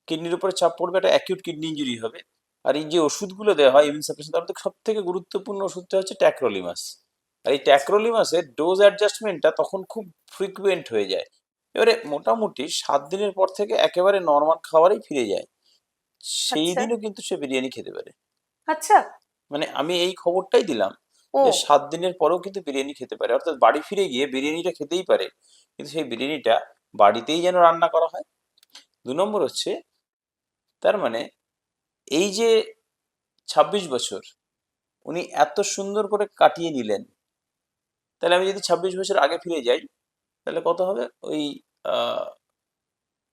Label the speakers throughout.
Speaker 1: কিডনির উপরে চাপ পড়বে, একটা অ্যাকিউট কিডনি ইঞ্জুরি হবে। আর এই যে ওষুধগুলো দেওয়া হয় ইমিউন সাপ্রেশন, তার মধ্যে সব থেকে গুরুত্বপূর্ণ ওষুধটা হচ্ছে ট্যাক্রোলিমাস। আর এই ট্যাক্রোলিমাসের ডোজ অ্যাডজাস্টমেন্টটা তখন খুব ফ্রিকুয়েন্ট হয়ে যায়। এবারে মোটামুটি 7 দিনের পর থেকে একেবারে নর্মাল খাবারেই ফিরে যায়। সেই
Speaker 2: আচ্ছা
Speaker 1: দিনও কিন্তু সে বিরিয়ানি খেতে পারে।
Speaker 2: আচ্ছা।
Speaker 1: মানে আমি এই খবরটাই দিলাম
Speaker 2: ও
Speaker 1: যে 7 দিনের পরেও কিন্তু বিরিয়ানি খেতে পারে, অর্থাৎ বাড়ি ফিরে গিয়ে বিরিয়ানিটা খেতেই পারে, কিন্তু সেই বিরিয়ানিটা বাড়িতেই যেন রান্না করা হয়। 2 নম্বর হচ্ছে, তার মানে এই যে 26 বছর উনি এত সুন্দর করে কাটিয়ে নিলেন, তাহলে আমি যদি 26 বছর আগে ফিরে যাই তাহলে কত হবে? ওই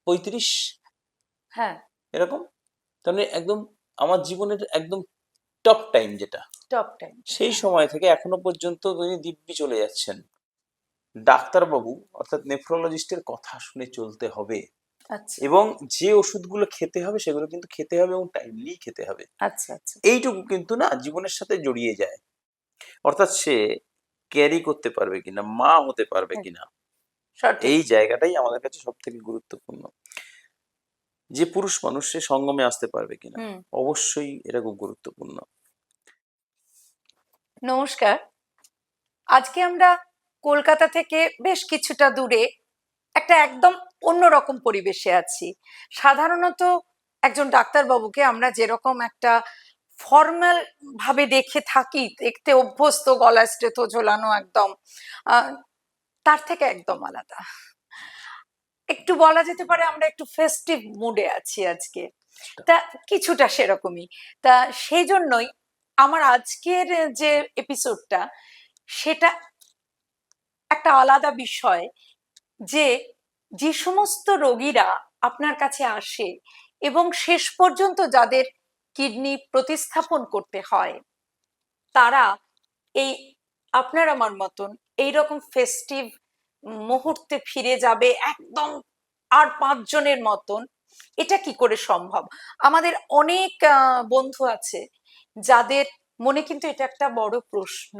Speaker 1: 35
Speaker 2: হ্যাঁ,
Speaker 1: এরকম। তাহলে একদম আমার জীবনের একদম টপ টাইম যেটা,
Speaker 2: টপ টাইম।
Speaker 1: সেই সময় থেকে এখনো পর্যন্ত উনি দিব্যি চলে যাচ্ছেন। ডাক্তারবাবু অর্থাৎ নেফ্রোলজিস্টের কথা শুনে চলতে হবে,
Speaker 2: আচ্ছা
Speaker 1: এবং যে ওষুধগুলো খেতে হবে সেগুলো কিন্তু খেতে হবে এবং টাইমলি খেতে হবে।
Speaker 2: আচ্ছা আচ্ছা।
Speaker 1: এইটুকু কিন্তু না জীবনের সাথে জড়িয়ে যায়। অর্থাৎ সে ক্যারি করতে পারবে কিনা, মা হতে পারবে
Speaker 2: হুম,
Speaker 1: কিনা,
Speaker 2: সঠিক।
Speaker 1: এই জায়গাটাই আমাদের কাছে সব থেকে গুরুত্বপূর্ণ। যে পুরুষ মানুষ সে সঙ্গমে আসতে পারবে কিনা,
Speaker 2: হুম।
Speaker 1: অবশ্যই এটা খুব গুরুত্বপূর্ণ।
Speaker 2: নমস্কার। আজকে আমরা কলকাতা থেকে বেশ কিছুটা দূরে একটা একদম অন্যরকম পরিবেশে আছি। সাধারণত একজন ডাক্তারবাবুকে আমরা যেরকম একটা ফর্মাল ভাবে দেখে থাকি, দেখতে অভ্যস্ত, গলায় স্টেথো ঝোলানো একদম, আহ, তার থেকে একদম আলাদা। একটু বলা যেতে পারে আমরা একটু ফেস্টিভ মুডে আছি আজকে। তা কিছুটা সেরকমই। তা সেই জন্যই আমার আজকের যে এপিসোডটা, সেটা একটা আলাদা বিষয়। যে যে সমস্ত রোগীরা আপনার কাছে আসে এবং শেষ পর্যন্ত যাদের কিডনি প্রতিস্থাপন করতে হয়, তারা এই আপনার আমার মতন এইরকম ফেস্টিভ মুহূর্তে ফিরে যাবে একদম আর 5 জনের মতন, এটা কি করে সম্ভব? আমাদের অনেক বন্ধু আছে যাদের মনে কিন্তু এটা একটা বড় প্রশ্ন।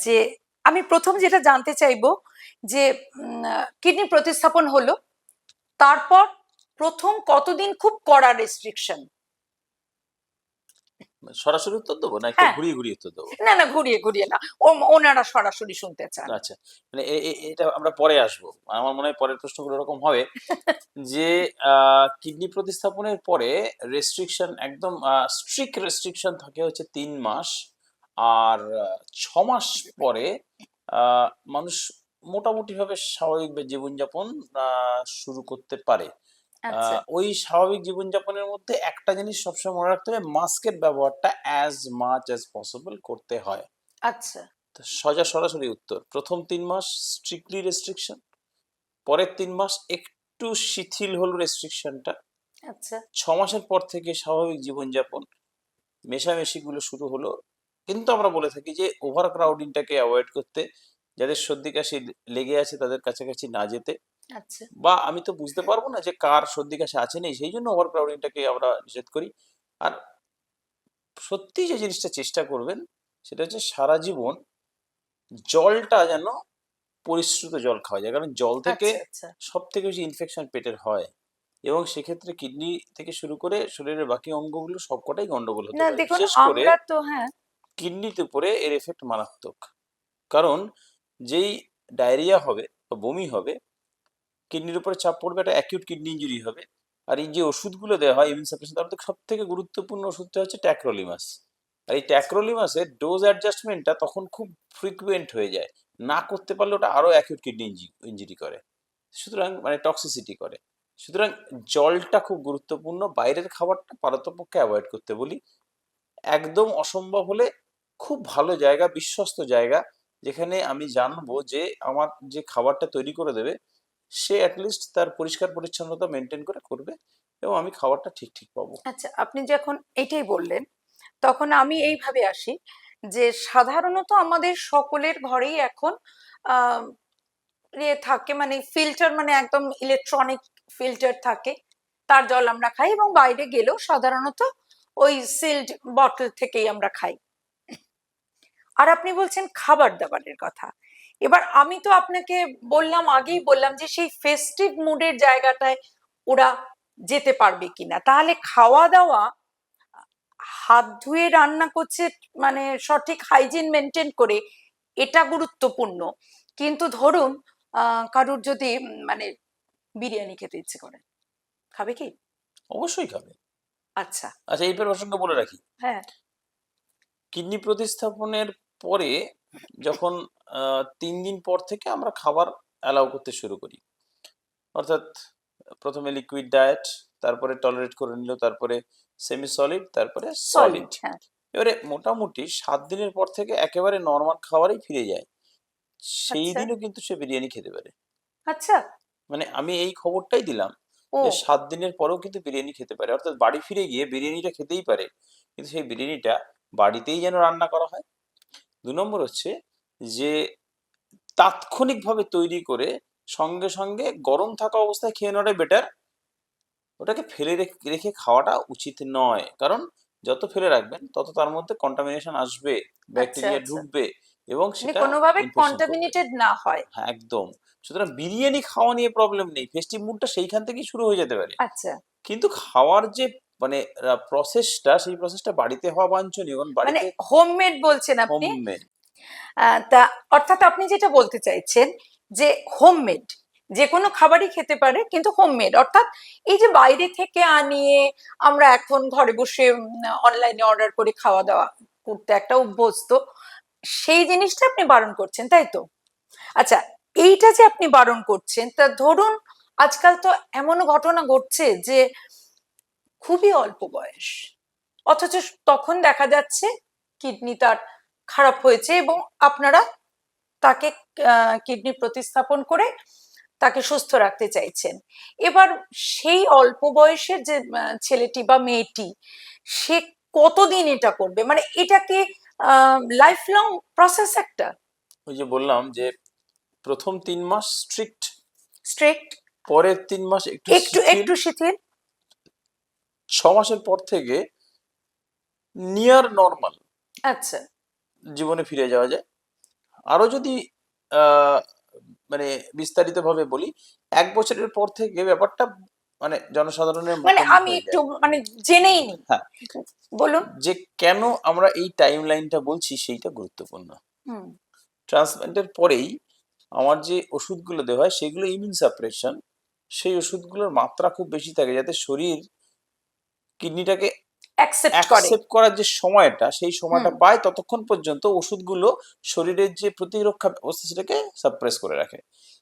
Speaker 2: যে আমি প্রথম যেটা জানতে চাইবো, যে কিডনি প্রতিস্থাপন হলো, তারপর প্রথম কতদিন খুব কড়া রেস্ট্রিকশন?
Speaker 1: সরাসরি উত্তর দেবো না একটু
Speaker 2: হ্যাঁ,
Speaker 1: ঘুরিয়ে ঘুরিয়ে উত্তর দেবো?
Speaker 2: না না, ঘুরিয়ে ঘুরিয়ে না, ওনারা সরাসরি শুনতে চান।
Speaker 1: আচ্ছা, মানে এটা আমরা পরে আসবো। আমার মনে হয় পরের প্রশ্নগুলো এরকম হবে যে কিডনি প্রতিস্থাপনের পরে রেস্ট্রিকশন, একদম স্ট্রিক্ট রেস্ট্রিকশন থাকে হচ্ছে 3 মাস। আর 6 মাস পরে মানুষ মোটামুটি ভাবে স্বাভাবিক জীবনযাপন শুরু করতে পারে।
Speaker 2: আচ্ছা
Speaker 1: ওই স্বাভাবিক জীবনযাপনের মধ্যে একটা জিনিস সবসময় মনে রাখতে হবে, মাস্কের ব্যবহারটা অ্যাজ মাচ অ্যাজ পসিবল করতে হয়।
Speaker 2: আচ্ছা
Speaker 1: তো সরাসরি উত্তর, প্রথম 3 মাস স্ট্রিক্টলি রেস্ট্রিকশন, পরের 3 মাস একটু শিথিল হলো রেস্ট্রিকশনটা,
Speaker 2: আচ্ছা
Speaker 1: 6 মাসের পর থেকে স্বাভাবিক জীবনযাপন, মেশামেশিগুলো শুরু হলো। কিন্তু আমরা বলে থাকি যে ওভার ক্রাউডিংটাকে অ্যাভয়েড করতে, যাদের সর্দি কাশি লেগে আছে তাদের কাছাকাছি না যেতে,
Speaker 2: আচ্ছা
Speaker 1: বা আমি তো বুঝতে পারবো না যে কার সর্দি কাশি আছে নেই, সেই জন্য ওভার ক্রাউডিংটাকে আমরা নিষেধ করি। আর সত্যি যে জিনিসটা চেষ্টা করবেন সেটা হচ্ছে সারা জীবন জলটা যেন পরিশ্রুত জল খাওয়া যায়, কারণ জল থেকে
Speaker 2: আচ্ছা আচ্ছা।
Speaker 1: সব থেকে বেশি ইনফেকশন পেটের হয়, এবং সেক্ষেত্রে কিডনি থেকে শুরু করে শরীরের বাকি অঙ্গগুলো সবকটাই গন্ডগোল হতে
Speaker 2: না
Speaker 1: পারে,
Speaker 2: দেখুন,
Speaker 1: বিশেষ করে
Speaker 2: আমরা তো হ্যাঁ।
Speaker 1: কিডনিতে উপরে এর এফেক্ট মারাত্মক। কারণ যেই ডায়রিয়া হবে বা বমি হবে, কিডনির উপরে চাপ পড়বে, একটা অ্যাকিউট কিডনি ইঞ্জুরি হবে। আর এই যে ওষুধগুলো দেওয়া হয় ইমিউন সাপ্রেশন, তার মধ্যে সব থেকে গুরুত্বপূর্ণ ওষুধটা হচ্ছে ট্যাক্রোলিমাস। আর এই ট্যাক্রোলিমাসের ডোজ অ্যাডজাস্টমেন্টটা তখন খুব ফ্রিকুয়েন্ট হয়ে যায়, না করতে পারলে ওটা আরো অ্যাকিউট কিডনি ইঞ্জুরি করে, সুতরাং মানে টক্সিসিটি করে। সুতরাং জলটা খুব গুরুত্বপূর্ণ, বাইরের খাবারটা পারতপক্ষে অ্যাভয়েড করতে বলি। একদম অসম্ভব হলে খুব ভালো জায়গা, বিশ্বস্ত জায়গা, যেখানে আমি জানবো যে আমার যে খাবারটা তৈরি করে দেবে সে অ্যাটলিস্ট তার পরিষ্কার পরিচ্ছন্নতা মেনটেন করে করবে, এবং আমি খাবারটা ঠিক ঠিক পাবো।
Speaker 2: আচ্ছা, আপনি যখন এটাই বললেন, তখন আমি এইভাবে আসি যে সাধারণত আমাদের সকলের ঘরেই এখন আহ ইয়ে থাকে, মানে ফিল্টার, মানে একদম ইলেকট্রনিক ফিল্টার থাকে, তার জল আমরা খাই, এবং বাইরে গেলেও সাধারণত ওই সিল্ড বটল থেকেই আমরা খাই। আর আপনি বলছেন খাবার দাবারের কথা। এবার আমি তো আপনাকে বললাম, আগেই বললাম যে সেই ফেস্টিভ মুডের জায়গাটায় ওরা যেতে পারবে কিনা। তাহলে খাওয়া দাওয়া হাত ধুয়ে রান্না করছে, মানে সঠিক হাইজিন মেনটেন করে, এটা গুরুত্বপূর্ণ। কিন্তু ধরুন কারুর যদি মানে বিরিয়ানি খেতে ইচ্ছে করে, খাবে কি?
Speaker 1: অবশ্যই খাবে।
Speaker 2: আচ্ছা।
Speaker 1: আচ্ছা, এই প্রসঙ্গে বলে রাখি,
Speaker 2: হ্যাঁ।
Speaker 1: কিডনি প্রতিস্থাপনের পরে যখন 3 দিন পর থেকে আমরা খাবার অ্যালাউ করতে শুরু করি, অর্থাৎ প্রথমে লিকুইড ডায়েট, তারপরে টলারেট করে নিল, তারপরে সেমি সলিড, তারপরে সলিড।
Speaker 2: সলিড, হ্যাঁ।
Speaker 1: এবারে মোটামুটি 7 দিনের পর থেকে একেবারে নর্মাল খাবারেই ফিরে যায়। সেই
Speaker 2: আচ্ছা।
Speaker 1: দিনও কিন্তু সে বিরিয়ানি খেতে পারে।
Speaker 2: আচ্ছা।
Speaker 1: মানে আমি এই খবরটাই দিলাম
Speaker 2: ও।
Speaker 1: যে 7 দিনের পরেও কিন্তু বিরিয়ানি খেতে পারে, অর্থাৎ বাড়ি ফিরে গিয়ে বিরিয়ানিটা খেতেই পারে, কিন্তু সেই বিরিয়ানিটা বাড়িতেই যেন রান্না করা হয়। 2 নম্বর হচ্ছে যে তাৎক্ষণিকভাবে তৈরি করে সঙ্গে সঙ্গে গরম থাকা অবস্থায় খেয়ে নেওয়াটাই বেটার। ওটাকে ফেলে রেখে খাওয়াটা উচিত নয়, কারণ যত ফেলে রাখবেন তত তার মধ্যে কন্টামিনেশন আসবে,
Speaker 2: আচ্ছা
Speaker 1: ব্যাকটেরিয়া
Speaker 2: আচ্ছা,
Speaker 1: ঢুকবে এবং
Speaker 2: মানে
Speaker 1: সেটা
Speaker 2: কোনোভাবে
Speaker 1: ইনফেকশন করবে।
Speaker 2: কন্টামিনেটেড না হয়।
Speaker 1: হ্যাঁ, একদম। সুতরাং বিরিয়ানি খাওয়া নিয়ে প্রবলেম নেই, ফেস্টিভ মুডটা সেইখান থেকেই শুরু হয়ে যেতে পারে।
Speaker 2: আচ্ছা,
Speaker 1: কিন্তু খাওয়ার যে মানে প্রসেসটা, সেই প্রসেসটা বাড়িতে হওয়া বাঞ্ছনীয়, কারণ
Speaker 2: মানে
Speaker 1: বাড়িতে
Speaker 2: হোমমেড বলছেন আপনি?
Speaker 1: হোমমেড।
Speaker 2: তা অর্থাৎ আপনি যেটা বলতে চাইছেন যে হোমমেড যে কোনো খাবারই খেতে পারে, কিন্তু হোমমেড অর্থাৎ এই যে বাইরে থেকে আনিয়ে আমরা এখন ঘরে বসে অনলাইনে অর্ডার করে খাওয়া দাওয়া করতে একটা অভ্যস্ত, সেই জিনিসটা আপনি বারণ করছেন, তাই তো? আচ্ছা, এইটা যে আপনি বারণ করছেন, তা ধরুন আজকাল তো এমনও ঘটনা ঘটছে যে খুবই অল্প বয়স, অথচ তখন দেখা যাচ্ছে কিডনি তার খারাপ হয়েছে এবং আপনারা তাকে কিডনি প্রতিস্থাপন করে তাকে সুস্থ রাখতে চাইছেন। এবার সেই অল্প বয়সের যে ছেলেটি বা মেয়েটি, সে কতদিন এটা করবে? মানে এটা কি লাইফ লং প্রসেস একটা?
Speaker 1: ওই যে বললাম যে প্রথম 3 মাস স্ট্রিক্ট,
Speaker 2: স্ট্রিক্ট,
Speaker 1: পরের 3 মাস একটু
Speaker 2: একটু
Speaker 1: শিথিল,
Speaker 2: একটু শিথিল।
Speaker 1: 6 মাসের পর থেকে নিয়ার নর্মাল
Speaker 2: আচ্ছা।
Speaker 1: জীবনে ফিরে যাওয়া যায়। আরো যদি আহ, মানে বিস্তারিতভাবে বলি, 1 বছরের পর থেকে ব্যাপারটা মানে জনসাধারণের
Speaker 2: মানে
Speaker 1: মতনই
Speaker 2: আমি
Speaker 1: হয়ে
Speaker 2: একটু
Speaker 1: যায়।
Speaker 2: মানে জেনেই নি,
Speaker 1: হ্যাঁ,
Speaker 2: বলুন।
Speaker 1: যে কেন আমরা এই টাইম লাইনটা বলছি সেইটা গুরুত্বপূর্ণ।
Speaker 2: হুম।
Speaker 1: ট্রান্সপ্ল্যান্টের পরেই আমার যে ওষুধগুলো দেওয়া হয় সেগুলো ইমিউন সাপ্রেশন, সেই ওষুধগুলোর মাত্রা খুব বেশি থাকে, যাতে শরীর কিডনিটাকে
Speaker 2: অ্যাকসেপ্ট করে।
Speaker 1: অ্যাকসেপ্ট করার যে সময়টা, সেই
Speaker 2: হুম।
Speaker 1: সময়টা পায়, ততক্ষণ পর্যন্ত ওষুধগুলো শরীরের যে প্রতিরক্ষা ব্যবস্থা সেটাকে সাপ্রেস করে রাখে।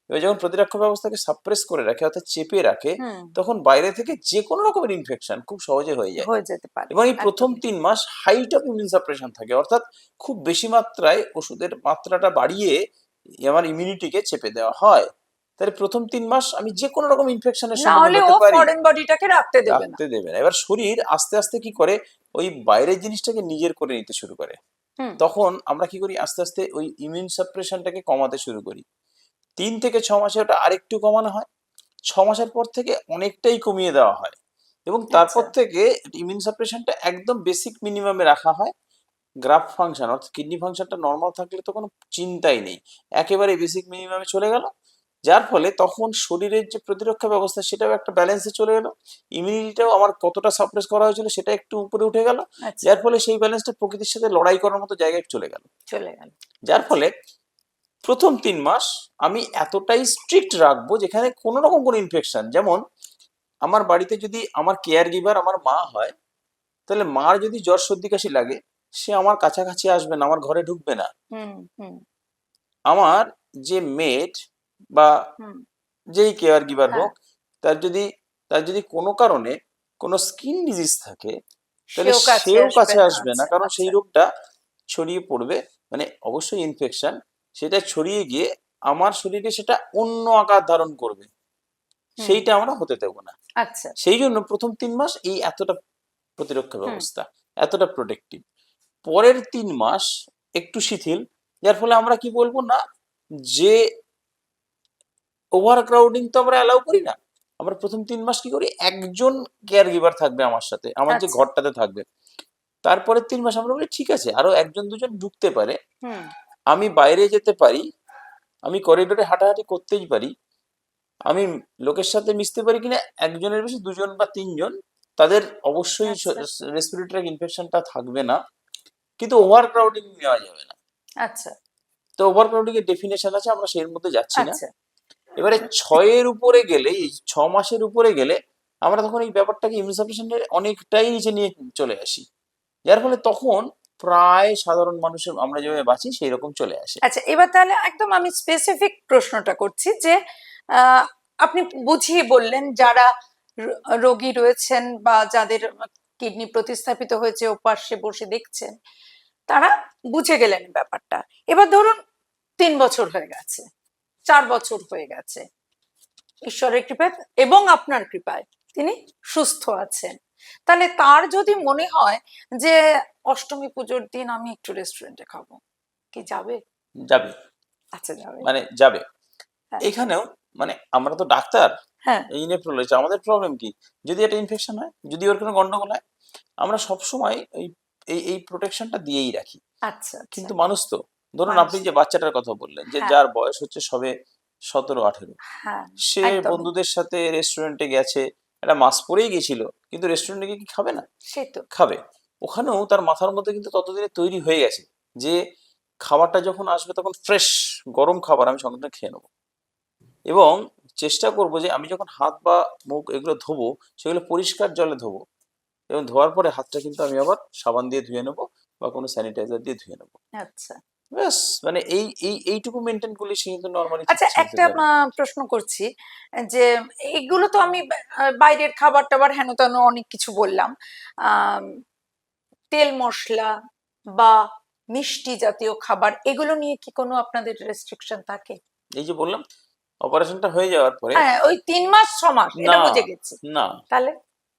Speaker 1: এবার যখন প্রতিরক্ষা ব্যবস্থাকে সাপ্রেস করে রাখে, অর্থাৎ চেপে রাখে,
Speaker 2: হুম।
Speaker 1: তখন বাইরে থেকে যে কোনো রকমের ইনফেকশন খুব সহজে হয়ে যায়।
Speaker 2: হয়ে যেতে পারে,
Speaker 1: এবং এই প্রথম
Speaker 2: একদমই।
Speaker 1: 3 মাস হাইট অফ ইমিউন সাপ্রেশন থাকে, অর্থাৎ খুব বেশি মাত্রায় ওষুধের মাত্রাটা বাড়িয়ে আমার ইমিউনিটিকে চেপে দেওয়া হয়। তাহলে প্রথম 3 মাস আমি যে কোনো রকম ইনফেকশনের
Speaker 2: না
Speaker 1: সম্মুখীন
Speaker 2: হলে ও
Speaker 1: হতে পারি,
Speaker 2: ফরেন বডিটাকে রাখতে দেবে না।
Speaker 1: রাখতে দেবে না। এবার শরীর আস্তে আস্তে কি করে, ওই বাইরের জিনিসটাকে নিজের করে নিতে শুরু করে।
Speaker 2: হুম।
Speaker 1: তখন আমরা কি করি, আস্তে আস্তে ওই ইমিউন সাপ্রেশনটাকে কমাতে শুরু করি। 3 থেকে 6 মাসে ওটা আরেকটু কমানো হয়, 6 মাসের পর থেকে অনেকটাই কমিয়ে দেওয়া হয়, এবং তারপর
Speaker 2: আচ্ছা।
Speaker 1: থেকে ইমিউন সাপ্রেশনটা একদম বেসিক মিনিমামে রাখা হয়। গ্রাফট ফাংশন অর্থাৎ কিডনি ফাংশনটা নর্মাল থাকলে তো কোনো চিন্তাই নেই, একেবারে বেসিক মিনিমামে চলে গেল, যার ফলে তখন শরীরের যে প্রতিরক্ষা ব্যবস্থা সেটাও একটা ব্যালেন্সে চলে গেল, ইমিউনিটিটাও আমার কতটা সাপ্রেস করা হয়েছিল সেটা একটু উপরে উঠে গেল,
Speaker 2: আচ্ছা।
Speaker 1: যার ফলে সেই ব্যালেন্সটা প্রকৃতির সাথে লড়াই করার মতো জায়গায় চলে গেল।
Speaker 2: চলে গেল।
Speaker 1: যার ফলে প্রথম 3 মাস আমি এতটাই স্ট্রিক্ট রাখবো যেখানে কোনো রকম কোনো ইনফেকশন, যেমন আমার বাড়িতে যদি আমার কেয়ার গিভার আমার মা হয়, তাহলে মার যদি জ্বর সর্দি কাশি লাগে, সে আমার কাছাকাছি আসবে না, আমার ঘরে ঢুকবে না।
Speaker 2: হুম। হুম।
Speaker 1: আমার যে মেড বা
Speaker 2: হুম।
Speaker 1: যেই কেয়ার গিভার
Speaker 2: হ্যাঁ,
Speaker 1: হোক, তার যদি তার যদি কোনো কারণে কোনো স্কিন ডিজিজ থাকে, তাহলে
Speaker 2: সেও কাছে
Speaker 1: সেও
Speaker 2: আসবে
Speaker 1: কাছে
Speaker 2: না।
Speaker 1: আসবে না,
Speaker 2: আচ্ছা
Speaker 1: কারণ
Speaker 2: আচ্ছা।
Speaker 1: সেই রোগটা ছড়িয়ে পড়বে, মানে অবশ্যই ইনফেকশন, সেটা ছড়িয়ে গিয়ে আমার শরীরে সেটা অন্য আকার ধারণ করবে,
Speaker 2: হুম।
Speaker 1: সেইটা আমরা হতে দেবো না।
Speaker 2: আচ্ছা।
Speaker 1: সেই জন্য প্রথম 3 মাস এই এতটা প্রতিরক্ষা
Speaker 2: হুম।
Speaker 1: ব্যবস্থা, এতটা প্রোটেক্টিভ। পরের 3 মাস একটু শিথিল, যার ফলে আমরা কি বলবো না, যে ওভার ক্রাউডিং তো আমরা অ্যালাউ করি না। আমরা প্রথম 3 মাস কি করি, একজন কেয়ার গিভার থাকবে আমার সাথে, আমার যে
Speaker 2: আচ্ছা।
Speaker 1: ঘরটাতে থাকবে। তারপরের 3 মাস আমরা বলি ঠিক আছে, আরো একজন দুজন ঢুকতে পারে,
Speaker 2: হুম।
Speaker 1: আমি বাইরে যেতে পারি, আমি করিডোরে হাঁটাহাঁটি করতেই পারি, আমি লোকের সাথে মিশতে পারি কিনা, একজনের বেশি 2জন বা 3জন, তাদের অবশ্যই
Speaker 2: আচ্ছা
Speaker 1: রেসপিরেটরি ইনফেকশনটা থাকবে না, কিন্তু ওভার ক্রাউডিং নেওয়া যাবে না।
Speaker 2: আচ্ছা
Speaker 1: তো ওভার ক্রাউডিং এর ডেফিনেশন আছে, আমরা সেই মধ্যে যাচ্ছি না।
Speaker 2: আচ্ছা
Speaker 1: এবারে 6-এর উপরে গেলে, এই 6 মাসের উপরে গেলে আমরা তখন এই ব্যাপারটাকে ইমিউনোসাপ্রেশনের অনেকটাই নিচে নিয়ে চলে আসি, যার ফলে তখন প্রায় সাধারণ মানুষের আমরা যেভাবে বাঁচি সেই রকম চলে আসে।
Speaker 2: আচ্ছা এবার তাহলে একদম আমি স্পেসিফিক প্রশ্নটা করছি যে আহ, আপনি বুঝিয়ে বললেন যারা রোগী রয়েছেন বা যাদের কিডনি প্রতিস্থাপিত হয়েছে ওপাশে বসে দেখছেন, তারা বুঝে গেলেন ব্যাপারটা। এবার ধরুন 3 বছর হয়ে গেছে, 4 বছর হয়ে গেছে, ঈশ্বরের কৃপায় এবং আপনার কৃপায় তিনি সুস্থ আছেন, তাহলে তার যদি মনে হয় যে অষ্টমী পুজোর দিন আমি একটু রেস্টুরেন্টে খাবো, কি যাবে?
Speaker 1: যাবে,
Speaker 2: আচ্ছা যাবে।
Speaker 1: মানে যাবে।
Speaker 2: হ্যাঁ
Speaker 1: এখানেও মানে আমরা তো ডাক্তার,
Speaker 2: হ্যাঁ
Speaker 1: এই নেফ্রোলজি, আমাদের প্রবলেম কি, যদি একটা ইনফেকশন হয়, যদি ওর কোনো গন্ডগোল হয়, আমরা সবসময় এই এই এই প্রোটেকশনটা দিয়েই রাখি।
Speaker 2: আচ্ছা আচ্ছা।
Speaker 1: কিন্তু মানুষ তো, ধরুন
Speaker 2: মানুষ,
Speaker 1: আপনি যে বাচ্চাটার কথা বললেন, যে
Speaker 2: হ্যাঁ
Speaker 1: যার বয়স হচ্ছে সবে 17-18,
Speaker 2: হ্যাঁ
Speaker 1: সে
Speaker 2: একদমই,
Speaker 1: বন্ধুদের সাথে রেস্টুরেন্টে গেছে, একটা মাস্ক পরেই গেছিল, কিন্তু রেস্টুরেন্টে গিয়ে কি খাবে না?
Speaker 2: সেই তো।
Speaker 1: খাবে। ওখানেও তার মাথার মধ্যে কিন্তু ততদিনে তৈরি হয়ে গেছে যে খাবারটা যখন আসবে তখন ফ্রেশ গরম খাবার আমি সঙ্গে সঙ্গে খেয়ে নেবো, এবং চেষ্টা করব যে আমি যখন হাত বা মুখ এগুলো ধোবো, সেগুলো পরিষ্কার জলে ধোবো, এবং ধোয়ার পরে হাতটা কিন্তু আমি আবার সাবান দিয়ে ধুয়ে নেবো বা কোনো স্যানিটাইজার দিয়ে ধুয়ে নেবো।
Speaker 2: আচ্ছা
Speaker 1: ব্যাস, মানে এইটুকু মেনটেন করলে সে কিন্তু নর্মালি ঠিক
Speaker 2: আচ্ছা
Speaker 1: চলতে
Speaker 2: একটা
Speaker 1: পারে।
Speaker 2: প্রশ্ন করছি যে এইগুলো তো আমি বাইরের খাবার টাবার হেন তেন অনেক কিছু বললাম, আম, তেল মশলা বা মিষ্টি জাতীয় খাবার এগুলো নিয়ে কি কোনো আপনাদের রেস্ট্রিকশন থাকে?
Speaker 1: এই যে বললাম, অপারেশনটা হয়ে যাওয়ার পরে,
Speaker 2: হ্যাঁ ওই 3 মাস 6 মাস এটা
Speaker 1: না
Speaker 2: বুঝে গেছি।
Speaker 1: না,
Speaker 2: তাহলে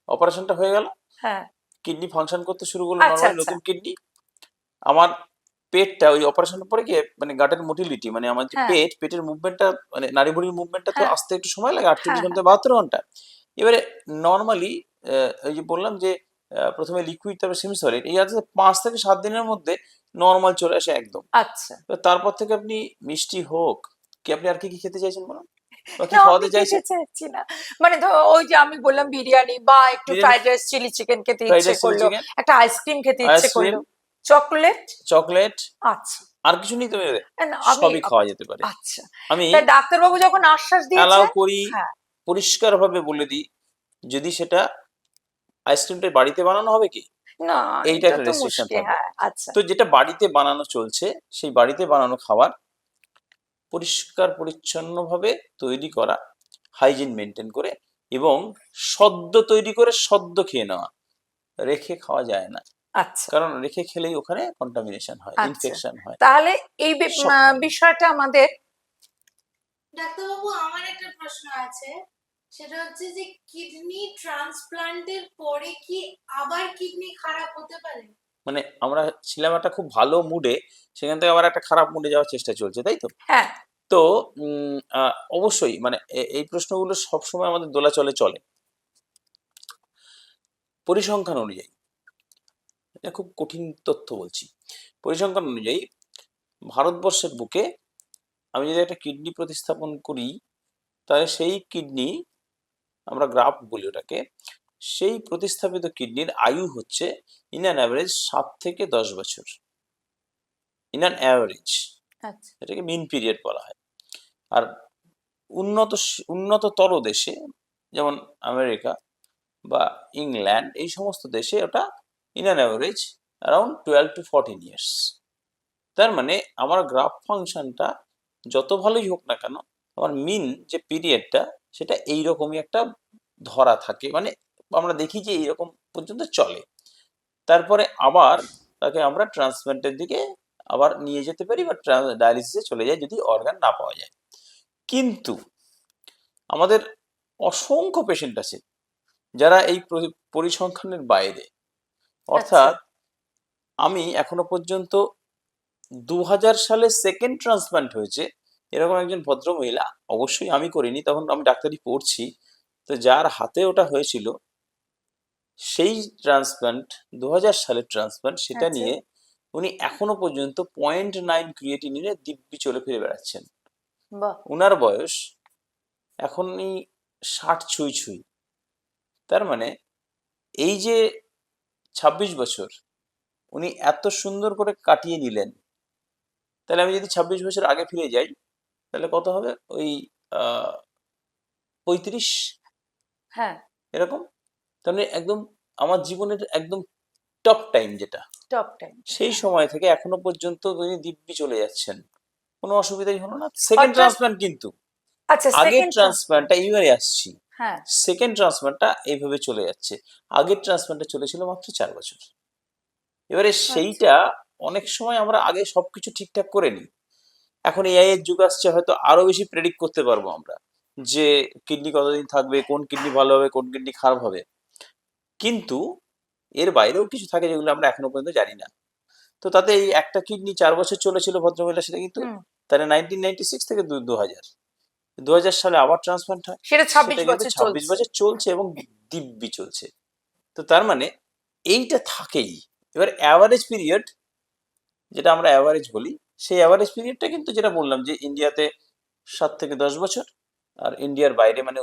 Speaker 1: অপারেশনটা হয়ে গেল,
Speaker 2: হ্যাঁ
Speaker 1: কিডনি ফাংশন করতে শুরু করলো
Speaker 2: আচ্ছা
Speaker 1: নর্মালি,
Speaker 2: আচ্ছা
Speaker 1: নতুন কিডনি। আমার পেটটা ওই অপারেশনের পরে গিয়ে, মানে গাটের মোটিলিটি, মানে আমার যে
Speaker 2: হ্যাঁ
Speaker 1: পেটের মুভমেন্টটা, মানে নাড়িভুড়ির মুভমেন্টটা তো
Speaker 2: হ্যাঁ
Speaker 1: আসতে একটু সময় লাগে, 48
Speaker 2: হ্যাঁ
Speaker 1: ঘন্টা
Speaker 2: হ্যাঁ
Speaker 1: 72 ঘন্টা। এবারে নর্মালি ওই যে বললাম যে প্রথমে লিকুইড, তারপরে সেমি সলিড, এই আছে 5 থেকে 7 দিনের মধ্যে নর্মাল চলে আসে একদম।
Speaker 2: আচ্ছা।
Speaker 1: তো তারপর থেকে আপনি মিষ্টি হোক, কি আপনি আর কি কি খেতে চাইছেন বলুন, বা কি
Speaker 2: না আমি
Speaker 1: খাওয়াতে
Speaker 2: খেতে
Speaker 1: চাইছেন?
Speaker 2: চাইছি না, মানে ওই যে আমি বললাম বিরিয়ানি বা একটু
Speaker 1: biryani,
Speaker 2: fried rice chilli chicken খেতে
Speaker 1: ফ্রাইড
Speaker 2: ইচ্ছে
Speaker 1: রাইস, চিলি
Speaker 2: করলো,
Speaker 1: চিকেন,
Speaker 2: একটা আইসক্রিম খেতে ইচ্ছে
Speaker 1: আইসক্রিম,
Speaker 2: করলো, চকলেট।
Speaker 1: চকলেট,
Speaker 2: আচ্ছা
Speaker 1: আর কিছু নেই তো এর?
Speaker 2: না, আমি
Speaker 1: সবই খাওয়া যেতে পারে।
Speaker 2: আচ্ছা,
Speaker 1: আমি
Speaker 2: তা ডাক্তারবাবু যখন আশ্বাস দিয়েছে,
Speaker 1: অ্যালাউ করি,
Speaker 2: হ্যাঁ
Speaker 1: পরিষ্কার ভাবে বলে দিই, যদি সেটা আইসক্রিমটা বাড়িতে বানানো হবে কি,
Speaker 2: না
Speaker 1: এইটা
Speaker 2: এটা
Speaker 1: একটা
Speaker 2: তো
Speaker 1: রেস্ট্রিকশন
Speaker 2: মুশকিল,
Speaker 1: থাকবে।
Speaker 2: হ্যাঁ আচ্ছা
Speaker 1: তো যেটা বাড়িতে বানানো চলছে, সেই বাড়িতে বানানো খাবার পরিষ্কার পরিচ্ছন্ন ভাবে তৈরি করা, হাইজিন মেনটেন করে, এবং সদ্য তৈরি করে সদ্য খেয়ে নেওয়া, রেখে খাওয়া যায় না,
Speaker 2: আচ্ছা
Speaker 1: কারণ রেখে খেলেই ওখানে কন্টামিনেশন হয়,
Speaker 2: আচ্ছা।
Speaker 1: ইনফেকশন হয়,
Speaker 2: তাহলে এই
Speaker 1: সব খাওয়া যায়।
Speaker 2: বিষয়টা আমাদের,
Speaker 3: ডাক্তারবাবু আমার একটা প্রশ্ন আছে, সেটা হচ্ছে যে কিডনি ট্রান্সপ্লান্টের পরে কি আবার কিডনি খারাপ হতে পারে?
Speaker 1: মানে আমরা ছিলাম একটা খুব ভালো মুডে, সেখান থেকে আবার একটা খারাপ মুডে যাওয়ার চেষ্টা চলছে, তাই তো?
Speaker 2: হ্যাঁ
Speaker 1: তো অবশ্যই মানে এই প্রশ্নগুলো সবসময় আমাদের দোলাচলে চলে। পরিসংখ্যান অনুযায়ী, এটা খুব কঠিন তথ্য বলছি, পরিসংখ্যান অনুযায়ী ভারতবর্ষের বুকে আমি যদি একটা কিডনি প্রতিস্থাপন করি, তাহলে সেই কিডনি, আমরা গ্রাফ বলি ওটাকে, সেই প্রতিস্থাপিত কিডনির আয়ু হচ্ছে ইন অ্যান অ্যাভারেজ 7 থেকে 10 বছর, ইন অ্যান অ্যাভারেজ,
Speaker 2: আচ্ছা
Speaker 1: এটাকে মিন পিরিয়ড বলা হয়। আর উন্নততর দেশে, যেমন আমেরিকা বা ইংল্যান্ড, এই সমস্ত দেশে ওটা in an average around 12 to 14 years. তার মানে আমার গ্রাফ ফাংশনটা যত ভালোই হোক না কেন, আমার মিন যে পিরিয়ডটা, সেটা এইরকমই একটা ধরা থাকে, মানে আমরা দেখি যে এইরকম পর্যন্ত চলে। তারপরে আবার তাকে আমরা ট্রান্সপ্লান্টের দিকে আবার নিয়ে যেতে পারি, বা ডায়ালিসিসে চলে যায় যদি অর্গান না পাওয়া যায়। কিন্তু আমাদের অসংখ্য পেশেন্ট আছে যারা এই পরিসংখ্যানের বাইরে,
Speaker 2: আচ্ছা
Speaker 1: অর্থাৎ আমি এখনো পর্যন্ত 2000 সালে সেকেন্ড ট্রান্সপ্লান্ট হয়েছে এরকম একজন ভদ্র মহিলা, অবশ্যই আমি করিনি, তখন আমি ডাক্তারি পড়ছি, তো যার হাতে ওটা হয়েছিল, সেই ট্রান্সপ্লান্ট 2000 সালের ট্রান্সপ্লান্ট, সেটা
Speaker 2: আচ্ছা
Speaker 1: নিয়ে উনি এখনো পর্যন্ত 0.9 ক্রিয়েটিনিনে দিব্যি চলে ফিরে বেড়াচ্ছেন।
Speaker 2: বাহ
Speaker 1: উনার বয়স এখনই 60 ছুঁই ছুঁই। তার মানে এই যে 26 বছর উনি এত সুন্দর করে কাটিয়ে নিলেন, তাহলে আমি যদি 26 বছর আগে ফিরে যাই তাহলে কত হবে? ওই 35
Speaker 2: হ্যাঁ,
Speaker 1: এরকম। তাহলে একদম আমার জীবনের একদম টপ টাইম যেটা,
Speaker 2: টপ টাইম।
Speaker 1: সেই সময় থেকে এখনো পর্যন্ত তিনি দিব্যি চলে যাচ্ছেন, কোনো অসুবিধাই হলো না। সেকেন্ড
Speaker 2: অর্থাৎ
Speaker 1: ট্রান্সপ্লান্ট কিন্তু,
Speaker 2: আচ্ছা,
Speaker 1: আগের
Speaker 2: সেকেন্ড
Speaker 1: ট্রান্সপ্লান্টটা এইবারে আসছি,
Speaker 2: হ্যাঁ,
Speaker 1: সেকেন্ড ট্রান্সপ্লান্টটা এইভাবে চলে যাচ্ছে। আগের ট্রান্সপ্লান্টটা চলেছিল মাত্র 4 বছর। এবারে
Speaker 2: আচ্ছা,
Speaker 1: সেইটা অনেক সময় আমরা আগে সবকিছু ঠিকঠাক করে নিই, এখন এআই এর যুগ আসছে, হয়তো আরো বেশি প্রেডিক্ট করতে পারবো আমরা যে কিডনি কতদিন থাকবে, কোন কিডনি ভালো হবে, কোন কিডনি খারাপ হবে। কিন্তু এর বাইরেও কিছু থাকে যেগুলো আমরা এখনো পর্যন্ত জানি না। তো তাতে এই একটা কিডনি 4 বছর চলেছিল ভদ্রমহিলা, সেটা কিন্তু
Speaker 2: হুম,
Speaker 1: তাহলে 1996 থেকে 2000 সালে আবার ট্রান্সপ্লান্ট হয়,
Speaker 2: সেটা
Speaker 1: সেটা
Speaker 2: 26
Speaker 1: কিন্তু
Speaker 2: বছর
Speaker 1: 26
Speaker 2: চলছে।
Speaker 1: বছর চলছে এবং দিব্যি চলছে। তো তার মানে এইটা থাকেই। এবার অ্যাভারেজ পিরিয়ড, যেটা আমরা অ্যাভারেজ বলি, সেই অ্যাভারেজ পিরিয়ডটা কিন্তু যেটা বললাম যে ইন্ডিয়াতে 7 থেকে 10 বছর, আর ইন্ডিয়ার বাইরে মানে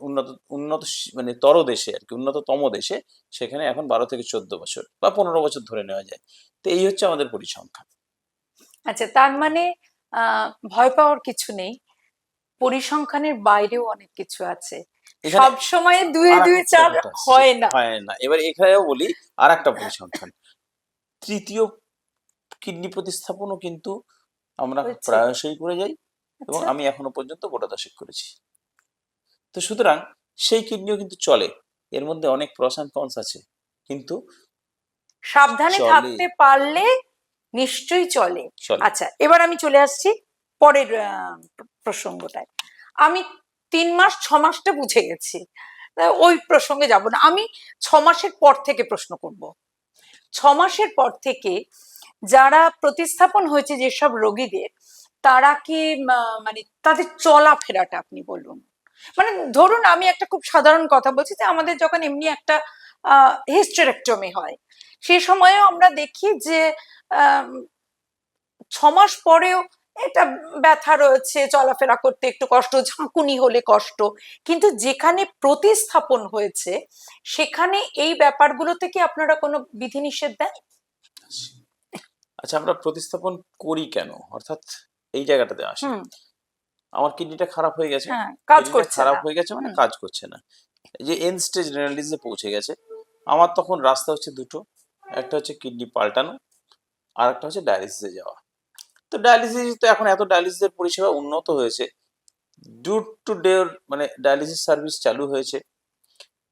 Speaker 1: উন্নত উন্নত মানে তর দেশে আর কি, উন্নততম দেশে সেখানে এখন 12 থেকে 14 বছর বা 15 বছর ধরে নেওয়া যায়। তো এই হচ্ছে আমাদের পরিসংখ্যান।
Speaker 2: আচ্ছা, তার মানে ভয় পাওয়ার কিছু নেই, পরিসংখ্যানের বাইরেও অনেক কিছু আছে,
Speaker 1: এখানে
Speaker 2: সব সময় দুয়ে
Speaker 1: আর
Speaker 2: দুয়ে
Speaker 1: একটা
Speaker 2: চার
Speaker 1: কথা আসছে,
Speaker 2: হয় না।
Speaker 1: হয় না। এবার এখানেও বলি আর একটা পরিসংখ্যান, তৃতীয় কিডনি প্রতিস্থাপনও কিন্তু আমরা
Speaker 2: হয়েছে।
Speaker 1: প্রায়শই করে যাই, এবং
Speaker 2: আচ্ছা,
Speaker 1: আমি এখনো পর্যন্ত গোটা দশেক করেছি। তো সুতরাং সেই কিডনিও কিন্তু চলে, এর মধ্যে অনেক প্রস অ্যান্ড কনস আছে, কিন্তু
Speaker 2: সাবধানে
Speaker 1: চলে,
Speaker 2: থাকতে পারলে নিশ্চয়ই চলে।
Speaker 1: চলে।
Speaker 2: আচ্ছা, এবার আমি চলে আসছি পরের প্রসঙ্গটায়। আমি 3 মাস 6 মাসটা বুঝে গেছি, ওই প্রসঙ্গে যাব না। আমি 6 মাসের পর থেকে প্রশ্ন করব। 6 মাসের পর থেকে যারা প্রতিস্থাপন হয়েছে যেসব রোগীদের, তারা কি মানে তাদের চলাফেরাটা আপনি বলুন। মানে ধরুন, আমি একটা খুব সাধারণ কথা বলছি, যে আমাদের যখন এমনি একটা হিস্টেরেক্টমি হয়, সে সময়েও আমরা দেখি যে আহ 6 মাস পরেও এটা ব্যথা রয়েছে, চলাফেরা করতে একটু কষ্ট, ঝাঁকুনি হলে কষ্ট। কিন্তু যেখানে প্রতিস্থাপন হয়েছে সেখানে এই ব্যাপারগুলো থেকে আপনারা কোনো বিধিনিষেধ দেন?
Speaker 1: আচ্ছা, আমরা প্রতিস্থাপন করি কেন, অর্থাৎ এই জায়গাটাতে আসি।
Speaker 2: হুম,
Speaker 1: আমার কিডনিটা খারাপ হয়ে গেছে,
Speaker 2: হ্যাঁ, কাজ
Speaker 1: কিডনিটা
Speaker 2: করছে
Speaker 1: খারাপ
Speaker 2: না।
Speaker 1: হয়ে গেছে মানে
Speaker 2: হুম,
Speaker 1: কাজ করছে না, এই যে এন্ড স্টেজ রেনালিসে পৌঁছে গেছে। আমার তখন রাস্তা হচ্ছে দুটো, একটা হচ্ছে কিডনি পাল্টানো, আর একটা হচ্ছে ডায়ালিসিসে যাওয়া। তো ডায়ালিসিস, তো এখন এত ডায়ালিসিসের পরিষেবা উন্নত হয়েছে, ডোর টু ডোর মানে ডায়ালিসিস সার্ভিস চালু হয়েছে,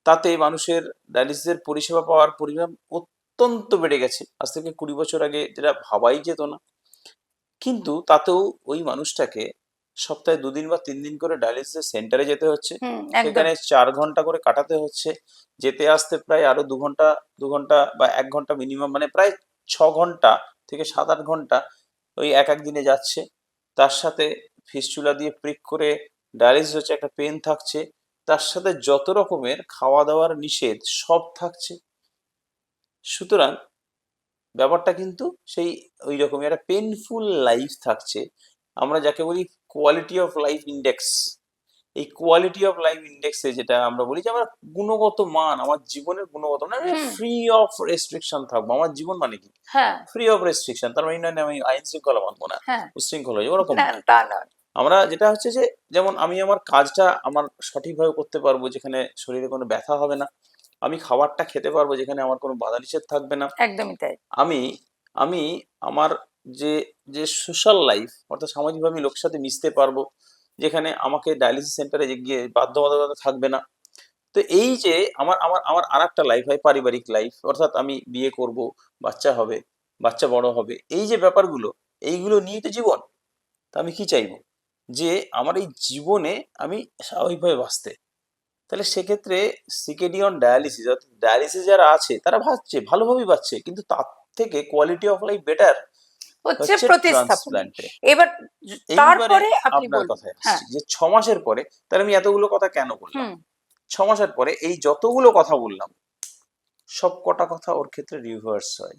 Speaker 1: তাতে মানুষের ডায়ালিসিসের পরিষেবা পাওয়ার পরিমাণ অত্যন্ত বেড়ে গেছে, আজ থেকে 20 বছর আগে যেটা ভাবাই যেত না। কিন্তু তাতেও ওই মানুষটাকে সপ্তাহে 2 দিন বা 3 দিন করে ডায়ালিসিস সেন্টারে যেতে হচ্ছে,
Speaker 2: হুম, একদম।
Speaker 1: সেখানে 4 ঘন্টা করে কাটাতে হচ্ছে, যেতে আসতে প্রায় আরো 2 ঘন্টা, 2 ঘন্টা বা 1 ঘন্টা মিনিমাম, মানে প্রায় 6 ঘন্টা থেকে 7-8 ঘন্টা ওই এক এক দিনে যাচ্ছে। তার সাথে ফিস্চুলা দিয়ে প্রিক করে ডায়ালিসিস হচ্ছে, একটা পেন থাকছে, তার সাথে যত রকমের খাওয়া দাওয়ার নিষেধ সব থাকছে। সুতরাং ব্যাপারটা কিন্তু সেই ওই রকমই একটা পেনফুল লাইফ থাকছে। আমরা যাকে বলি কোয়ালিটি অফ লাইফ ইন্ডেক্স, এই কোয়ালিটি অফ লাইফ ইন্ডেক্সে যেটা আমরা বলি যে আমার গুণগত মান, আমার জীবনের গুণগত মানে
Speaker 2: হুম,
Speaker 1: ফ্রি অফ রেস্ট্রিকশন থাকবো। আমার জীবন মানে কি?
Speaker 2: হ্যাঁ,
Speaker 1: ফ্রি অফ রেস্ট্রিকশন। তার মানে নয় আমি আইন শৃঙ্খলা মানবো না,
Speaker 2: হ্যাঁ,
Speaker 1: উচ্ছৃঙ্খল হয়ে যাবো, ওরকম
Speaker 2: না,
Speaker 1: নয়।
Speaker 2: তা নয়।
Speaker 1: আমরা যেটা হচ্ছে যে, যেমন আমি আমার কাজটা আমার সঠিকভাবে করতে পারবো, যেখানে শরীরে কোনো ব্যথা হবে না, আমি খাবারটা খেতে পারবো যেখানে আমার কোনো বাধা নিষেধ থাকবে না,
Speaker 2: একদমই তাই।
Speaker 1: আমি আমি আমার যে যে সোশ্যাল লাইফ, অর্থাৎ সামাজিকভাবে আমি লোকের সাথে মিশতে পারবো, যেখানে আমাকে ডায়ালিসিস সেন্টারে গিয়ে বাধ্যবাধকতা থাকবে না। তো এই যে আমার আমার আমার আর একটা লাইফ হয়, পারিবারিক লাইফ, অর্থাৎ আমি বিয়ে করব, বাচ্চা হবে, বাচ্চা বড় হবে, এই যে ব্যাপারগুলো, এইগুলো নিয়ে তো জীবন। তা আমি কি চাইবো? যে আমার এই জীবনে আমি স্বাভাবিকভাবে বাঁচতে। তাহলে সেক্ষেত্রে সিকেডিয়ন ডায়ালিসিস, অর্থাৎ ডায়ালিসিস যারা আছে তারা বাঁচছে, ভালোভাবেই বাঁচছে, কিন্তু তার থেকে কোয়ালিটি অফ লাইফ বেটার
Speaker 2: হচ্ছে
Speaker 1: হচ্ছে
Speaker 2: প্রতিস্থাপনে।
Speaker 1: ট্রান্সপ্ল্যান্টে।
Speaker 2: এবার
Speaker 1: এইবারে
Speaker 2: তারপরে আপনি
Speaker 1: আপনার
Speaker 2: বলুন।
Speaker 1: কথায়
Speaker 2: হ্যাঁ,
Speaker 1: আসছি যে 6 মাসের পরে, তাহলে আমি এতগুলো কথা কেন বললাম?
Speaker 2: হুম,
Speaker 1: 6 মাসের পরে এই যতগুলো কথা বললাম, সব কটা কথা ওর ক্ষেত্রে রিভার্স হয়।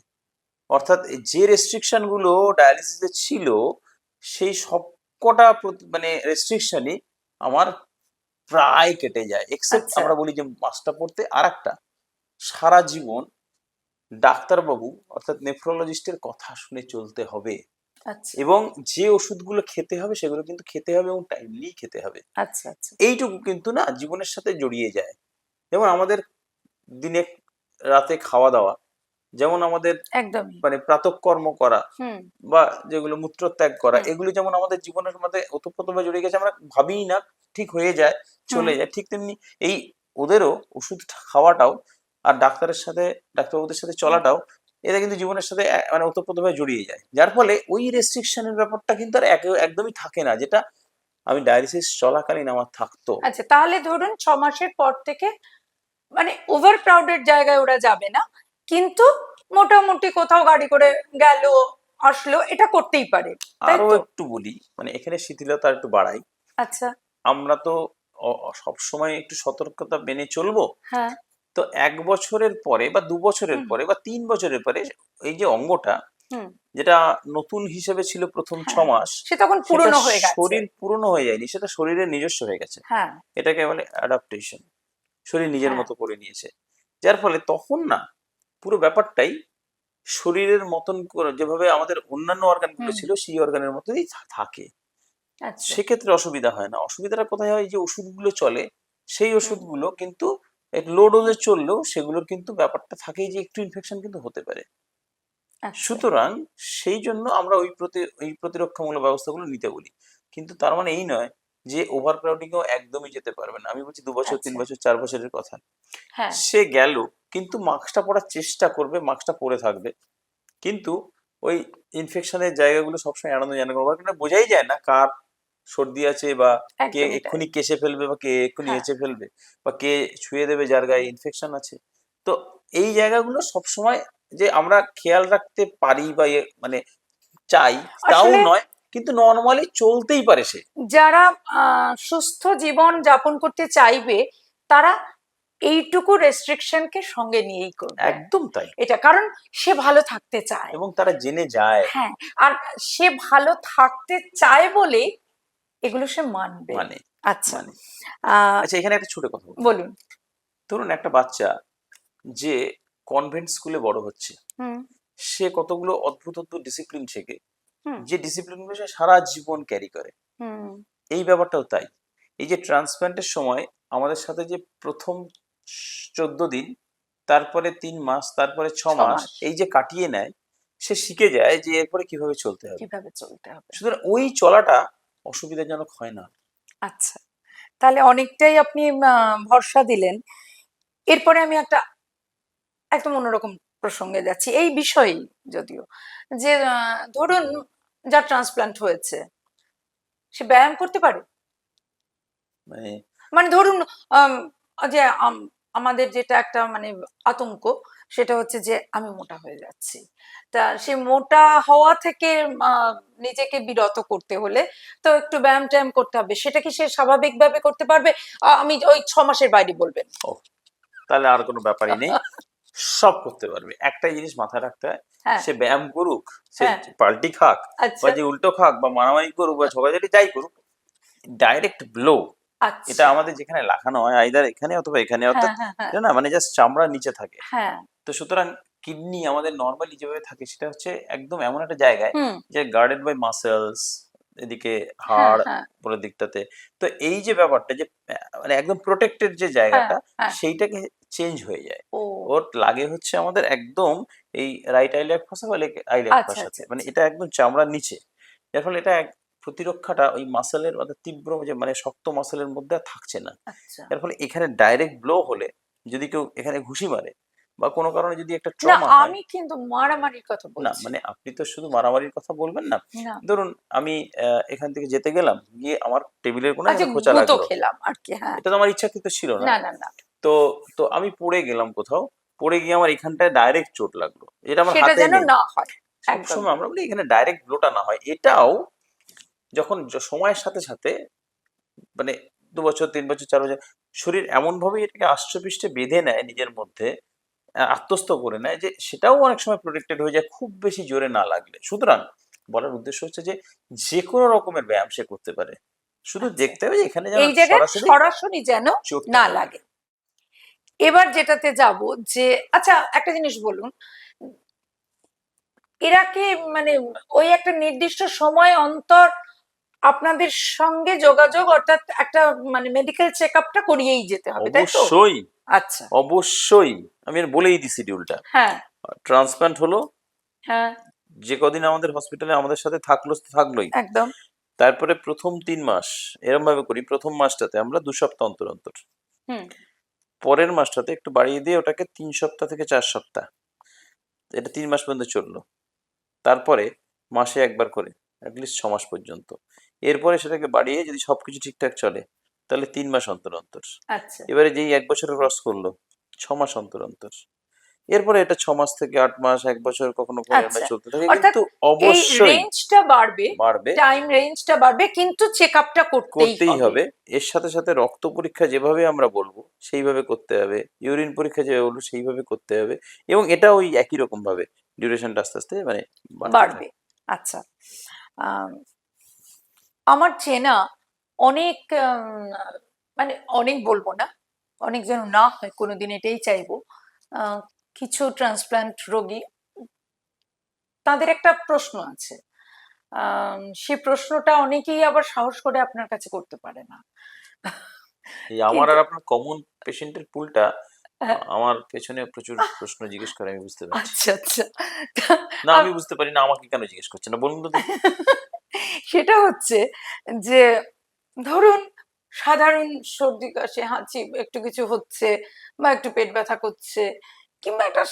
Speaker 1: অর্থাৎ এই যে রেস্ট্রিকশন গুলো ডায়ালিসিসে ছিল, সেই সব কটা মানে রেস্ট্রিকশনই আমার প্রায় কেটে যায়, এক্সেপ্ট
Speaker 2: আচ্ছা
Speaker 1: আমরা বলি যে মাসটা পড়তে। আর একটা, সারা জীবন ডাক্তারবাবু অর্থাৎ নেফ্রোলজিস্টের কথা শুনে চলতে হবে,
Speaker 2: আচ্ছা
Speaker 1: এবং যে ওষুধগুলো খেতে হবে সেগুলো কিন্তু খেতে হবে এবং টাইমলি খেতে হবে।
Speaker 2: আচ্ছা আচ্ছা
Speaker 1: এইটুকু কিন্তু না জীবনের সাথে জড়িয়ে যায়। যেমন আমাদের দিনে রাতে খাওয়া দাওয়া, যেমন আমাদের
Speaker 2: একদমই।
Speaker 1: মানে প্রাতঃকর্ম করা
Speaker 2: হুম
Speaker 1: বা যেগুলো মূত্রত্যাগ করা,
Speaker 2: হুম
Speaker 1: এগুলো যেমন আমাদের জীবনের মধ্যে ওতপ্রোতভাবে জড়িয়ে গেছে, আমরা ভাবিই না, ঠিক হয়ে যায়,
Speaker 2: হুম
Speaker 1: চলে যায়, ঠিক তেমনি এই ওদেরও ওষুধ খাওয়াটাও আর ডাক্তারের সাথে, ডাক্তারবাবুদের সাথে চলাটাও, এটা কিন্তু জীবনের সাথে মানে ওতপ্রোতভাবে জড়িয়ে যায়। যার ফলে ওই রেস্ট্রিকশনের ব্যাপারটা কিন্তু আর একদমই থাকে না, যেটা আমি ডায়ালিসিস চলাকালীন আমার থাকতো।
Speaker 2: আচ্ছা, তাহলে ধরুন 6 মাসের পর থেকে মানে ওভার ক্রাউডেড জায়গায় ওরা যাবে না, কিন্তু মোটামুটি কোথাও গাড়ি করে গেল আসলো এটা করতেই পারে, তাই
Speaker 1: আরো
Speaker 2: তো?
Speaker 1: একটু বলি, মানে এখানে শিথিলতা একটু বাড়াই।
Speaker 2: আচ্ছা
Speaker 1: আমরা তো সবসময় একটু সতর্কতা মেনে চলবো।
Speaker 2: হ্যাঁ
Speaker 1: তো 1 বছরের পরে বা 2 বছরের
Speaker 2: হুম
Speaker 1: পরে বা 3 বছরের পরে এই যে অঙ্গটা,
Speaker 2: হুম
Speaker 1: যেটা নতুন হিসেবে ছিল প্রথম
Speaker 2: হ্যাঁ
Speaker 1: 6 মাস,
Speaker 2: সে তখন
Speaker 1: সেটা
Speaker 2: পুরনো হয়ে গেছে।
Speaker 1: শরীর পুরনো হয়ে যায়নি, সেটা শরীরের নিজস্ব হয়ে গেছে।
Speaker 2: হ্যাঁ
Speaker 1: এটাকে বলে অ্যাডাপ্টেশন, শরীর নিজের
Speaker 2: হ্যাঁ
Speaker 1: মতো করে নিয়েছে। যার ফলে তখন না পুরো ব্যাপারটাই শরীরের মতন করে, যেভাবে আমাদের অন্যান্য অর্গানগুলো
Speaker 2: হুম
Speaker 1: ছিল সেই অর্গানের মতোই থাকে।
Speaker 2: আচ্ছা
Speaker 1: সেক্ষেত্রে অসুবিধা হয় না। অসুবিধাটা কোথায় হয়, যে ওষুধগুলো চলে সেই
Speaker 2: হুম
Speaker 1: ওষুধগুলো কিন্তু লো ডোজে চললেও সেগুলোর কিন্তু ব্যাপারটা থাকেই যে একটু ইনফেকশন কিন্তু হতে পারে।
Speaker 2: আচ্ছা
Speaker 1: সুতরাং সেই জন্য আমরা ওই প্রতিরক্ষামূলক ব্যবস্থাগুলো নিতে বলি। কিন্তু তার মানে এই নয় যে ওভার ক্রাউডিংও একদমই যেতে পারবে না। আমি বলছি 2 বছর,
Speaker 2: আচ্ছা
Speaker 1: 3 বছর, 4 বছরের কথা।
Speaker 2: হ্যাঁ
Speaker 1: সে গেল, কিন্তু মাস্কটা পরার চেষ্টা করবে, মাস্কটা পরে থাকবে। কিন্তু ওই ইনফেকশনের জায়গাগুলো সবসময় এড়ানো যায় না, কারণ বোঝাই যায় না কার সর্দি আছে, বা কে
Speaker 2: একদমই তাই।
Speaker 1: এক্ষুনি কেসে ফেলবে, বা কে এক্ষুনি
Speaker 2: হ্যাঁ
Speaker 1: হেঁচে ফেলবে, বা কে ছুঁয়ে দেবে যার গায়ে ইনফেকশন আছে। তো এই জায়গাগুলো সবসময় যে আমরা খেয়াল রাখতে পারি বা মানে চাই তাও
Speaker 2: আসলে
Speaker 1: নয়, কিন্তু নর্মালি চলতেই পারে সে।
Speaker 2: যারা সুস্থ জীবন যাপন করতে চাইবে তারা এইটুকু রেস্ট্রিকশনকে সঙ্গে নিয়েই করবে,
Speaker 1: একদম তাই।
Speaker 2: এটা কারণ সে ভালো থাকতে চায়।
Speaker 1: এবং তারা জেনে যায়।
Speaker 2: হ্যাঁ, আর সে ভালো থাকতে চায় বলে এগুলো সে মানবে।
Speaker 1: মানে
Speaker 2: আচ্ছা
Speaker 1: মানে
Speaker 2: আহ
Speaker 1: আচ্ছা, এখানে একটা ছোট কথা বলি।
Speaker 2: বলুন।
Speaker 1: ধরুন একটা বাচ্চা যে কনভেন্ট স্কুলে বড় হচ্ছে,
Speaker 2: হুম
Speaker 1: সে কতগুলো অদ্ভুত অদ্ভুত ডিসিপ্লিন শেখে,
Speaker 2: হুম
Speaker 1: যে ডিসিপ্লিনগুলো সে সারা জীবন ক্যারি করে।
Speaker 2: হুম
Speaker 1: এই ব্যাপারটাও তাই। এই যে ট্রান্সপ্ল্যান্টের সময় আমাদের সাথে যে প্রথম 14 দিন, তারপরে 3 মাস, তারপরে 6 মাস
Speaker 2: 6 মাস
Speaker 1: এই যে কাটিয়ে নেয়, সে শিখে যায় যে এরপরে কিভাবে চলতে হবে।
Speaker 2: কিভাবে চলতে হবে।
Speaker 1: সুতরাং ওই চলাটা অসুবিধাজনক হয় না।
Speaker 2: আচ্ছা, তাহলে অনেকটাই আপনি ভরসা দিলেন। এরপরে আমি একটা একদম অন্যরকম প্রসঙ্গে যাচ্ছি এই বিষয়েই, যদিও যে ধরুন যার ট্রান্সপ্লান্ট হয়েছে সে ব্যায়াম করতে পারে,
Speaker 1: মানে
Speaker 2: মানে ধরুন আম, যে আমাদের যেটা একটা মানে আতঙ্ক সেটা হচ্ছে যে আমি মোটা হয়ে যাচ্ছি, তা সে মোটা হওয়া থেকে নিজেকে বিরত করতে হলে তো একটু ব্যায়াম ট্যায়াম করতে হবে, সেটা কি সে স্বাভাবিকভাবে করতে পারবে? আমি ওই 6 মাসের বাইরে বলবেন।
Speaker 1: ও, তাহলে আর কোনো ব্যাপারই নেই, সব করতে পারবে। একটাই জিনিস মাথায় রাখতে হয়,
Speaker 2: হ্যাঁ
Speaker 1: সে ব্যায়াম করুক, সে
Speaker 2: হ্যাঁ
Speaker 1: পাল্টি খাক, বা
Speaker 2: আচ্ছা
Speaker 1: যে উল্টো খাক, বা মারামারি করুক, বা ঝগড়াঝাটি যাই করুক, ডাইরেক্ট ব্লো, এটা
Speaker 2: আচ্ছা
Speaker 1: আমাদের যেখানে লাগানো হয় আইদার এখানে অথবা এখানে, অর্থাৎ
Speaker 2: হ্যাঁ হ্যাঁ হ্যাঁ
Speaker 1: এটা না মানে জাস্ট চামড়ার নিচে থাকে।
Speaker 2: হ্যাঁ
Speaker 1: তো সুতরাং কিডনি আমাদের নর্মালি যেভাবে থাকে সেটা হচ্ছে একদম এমন একটা জায়গায়
Speaker 2: হুম
Speaker 1: যে গার্ডেড বাই মাসেলস, এদিকে
Speaker 2: হ্যাঁ
Speaker 1: হাড়
Speaker 2: হ্যাঁ
Speaker 1: পুরো দিকটাতে। তো এই যে ব্যাপারটা যে মানে একদম প্রোটেক্টেড যে
Speaker 2: হ্যাঁ
Speaker 1: জায়গাটা,
Speaker 2: হ্যাঁ
Speaker 1: সেইটাকে চেঞ্জ হয়ে যায়।
Speaker 2: ও
Speaker 1: ওর লাগে হচ্ছে আমাদের একদম এই রাইট আইলিয়াক ফসা বা আইলিয়াক
Speaker 2: আচ্ছা
Speaker 1: ফসাতে,
Speaker 2: আচ্ছা
Speaker 1: মানে
Speaker 2: আচ্ছা
Speaker 1: এটা একদম চামড়ার নিচে। যার ফলে এটা প্রতিরক্ষাটা ওই মাসেলের অর্থাৎ তীব্র যে মানে শক্ত মাসেলের মধ্যে আর থাকছে না।
Speaker 2: আচ্ছা।
Speaker 1: এর ফলে এখানে ডাইরেক্ট ব্লো হলে, যদি কেউ এখানে ঘুষি মারে বা কোনো কারণে যদি একটা
Speaker 2: না
Speaker 1: ট্রমা হয়,
Speaker 2: আমি কিন্তু মারামারির কথা
Speaker 1: না
Speaker 2: বলছি।
Speaker 1: মানে আপনি তো শুধু মারামারির কথা বলবেন না।
Speaker 2: না
Speaker 1: ধরুন আমি এখান থেকে যেতে গেলাম, গিয়ে আমার টেবিলের কোনায়
Speaker 2: আচ্ছা
Speaker 1: একটা খোঁচা
Speaker 2: গুঁতো
Speaker 1: লাগলো,
Speaker 2: খেলাম আর কি, হ্যাঁ।
Speaker 1: এটা তো আমার ইচ্ছাকৃত ছিল না।
Speaker 2: না না না
Speaker 1: তো তো আমি পড়ে গেলাম কোথাও, পড়ে গিয়ে আমার এখানটায় ডাইরেক্ট চোট লাগলো, এটা আমার
Speaker 2: সেটা
Speaker 1: হাতে
Speaker 2: যেন
Speaker 1: নেই।
Speaker 2: না হয়। একদম।
Speaker 1: সবসময় আমরা বলি এখানে ডাইরেক্ট ব্লোটা না হয়। এটাও যখন সময়ের সাথে সাথে মানে 2 বছর, 3 বছর, 4 বছর শরীর এমন ভাবে এটাকে আষ্টপৃষ্টে বেঁধে নেয় নিজের মধ্যে, আত্মস্থ করে নেয়, যে সেটাও অনেক সময় প্রোটেক্টেড হয়ে যায় খুব বেশি জোরে না লাগলে। সুতরাং বলার উদ্দেশ্য হচ্ছে যে যে কোনো রকমের ব্যায়াম সে করতে পারে, শুধু
Speaker 2: আচ্ছা।
Speaker 1: দেখতে হবে যে এখানে যেন
Speaker 2: এই জায়গায়
Speaker 1: সরাসরি
Speaker 2: সরাসরি যেন
Speaker 1: চোটটা
Speaker 2: না
Speaker 1: না লাগে।
Speaker 2: লাগে। এবার যেটাতে যাব যে আচ্ছা একটা জিনিস বলুন, এরা কি মানে ওই একটা নির্দিষ্ট সময় অন্তর আপনাদের সঙ্গে যোগাযোগ, অর্থাৎ একটা মানে মেডিকেল চেক আপটা করিয়েই যেতে হবে, তাই তো?
Speaker 1: অবশ্যই,
Speaker 2: আচ্ছা।
Speaker 1: অবশ্যই। আমি আর বলেই দিই শিডিউলটা।
Speaker 2: হ্যাঁ।
Speaker 1: ট্রান্সপ্লান্ট হলো,
Speaker 2: হ্যাঁ।
Speaker 1: যে কদিন আমাদের হসপিটালে আমাদের সাথে থাকলো তো থাকলোই।
Speaker 2: একদম।
Speaker 1: তারপরে প্রথম 3 মাস এরম ভাবে করি, প্রথম মাসটাতে আমরা 2 সপ্তাহ অন্তর অন্তর,
Speaker 2: হুম।
Speaker 1: পরের মাসটাতে একটু বাড়িয়ে দিয়ে ওটাকে 3 সপ্তাহ থেকে 4 সপ্তাহ, এটা 3 মাস পর্যন্ত চললো। তারপরে মাসে একবার করে অ্যাটলিস্ট 6 মাস পর্যন্ত। এরপরে সেটাকে বাড়িয়ে যদি সবকিছু ঠিকঠাক চলে তাহলে 3 মাস অন্তর অন্তর।
Speaker 2: আচ্ছা।
Speaker 1: এবারে যেই 1 বছর ক্রস করলো 6 মাস অন্তর অন্তর। এরপরে এটা 6 মাস থেকে 8 মাস, 1 বছর, কখনো কখনো এরম
Speaker 2: আচ্ছা,
Speaker 1: চলতে থাকে,
Speaker 2: অর্থাৎ
Speaker 1: কিন্তু
Speaker 2: এই
Speaker 1: অবশ্যই
Speaker 2: রেঞ্জটা বাড়বে,
Speaker 1: বাড়বে,
Speaker 2: টাইম রেঞ্জটা বাড়বে, কিন্তু চেক আপটা করতেই
Speaker 1: করতেই
Speaker 2: হবে।
Speaker 1: হবে। এর সাথে সাথে রক্ত পরীক্ষা যেভাবে আমরা বলবো সেইভাবে করতে হবে, ইউরিন পরীক্ষা যেভাবে বলবো সেইভাবে করতে হবে, এবং এটা ওই একই রকম ভাবে ডিউরেশনটা আস্তে আস্তে মানে বাড়তে
Speaker 2: বাড়বে।
Speaker 1: থাকে।
Speaker 2: আচ্ছা। আম, আমার চেনা অনেক মানে অনেক বলবো না, অনেক যেন না হয় কোনোদিন, এটাই চাইবো। আহ, কিছু ট্রান্সপ্লান্ট রোগী, তাদের একটা প্রশ্ন আছে, সেই প্রশ্নটা অনেকেই আবার সাহস করে আপনার কাছে করতে পারে না।
Speaker 1: এই আমার
Speaker 2: কিন্তু
Speaker 1: আর আপনার কমন পেশেন্টের পুলটা
Speaker 2: হ্যাঁ,
Speaker 1: আমার পেছনে প্রচুর প্রশ্ন জিজ্ঞেস করে, আমি বুঝতে পারছি।
Speaker 2: আচ্ছা আচ্ছা। তা
Speaker 1: না, আমি
Speaker 2: আপ-
Speaker 1: বুঝতে পারি না আমাকে কেন জিজ্ঞেস করছে না, বলুন তো দেখি।
Speaker 2: সেটা হচ্ছে যে ধরুন সাধারণ সর্দি কাশি হাঁচি একটু কিছু হচ্ছে, বা একটু পেট ব্যথা করছে, কিংবা একটা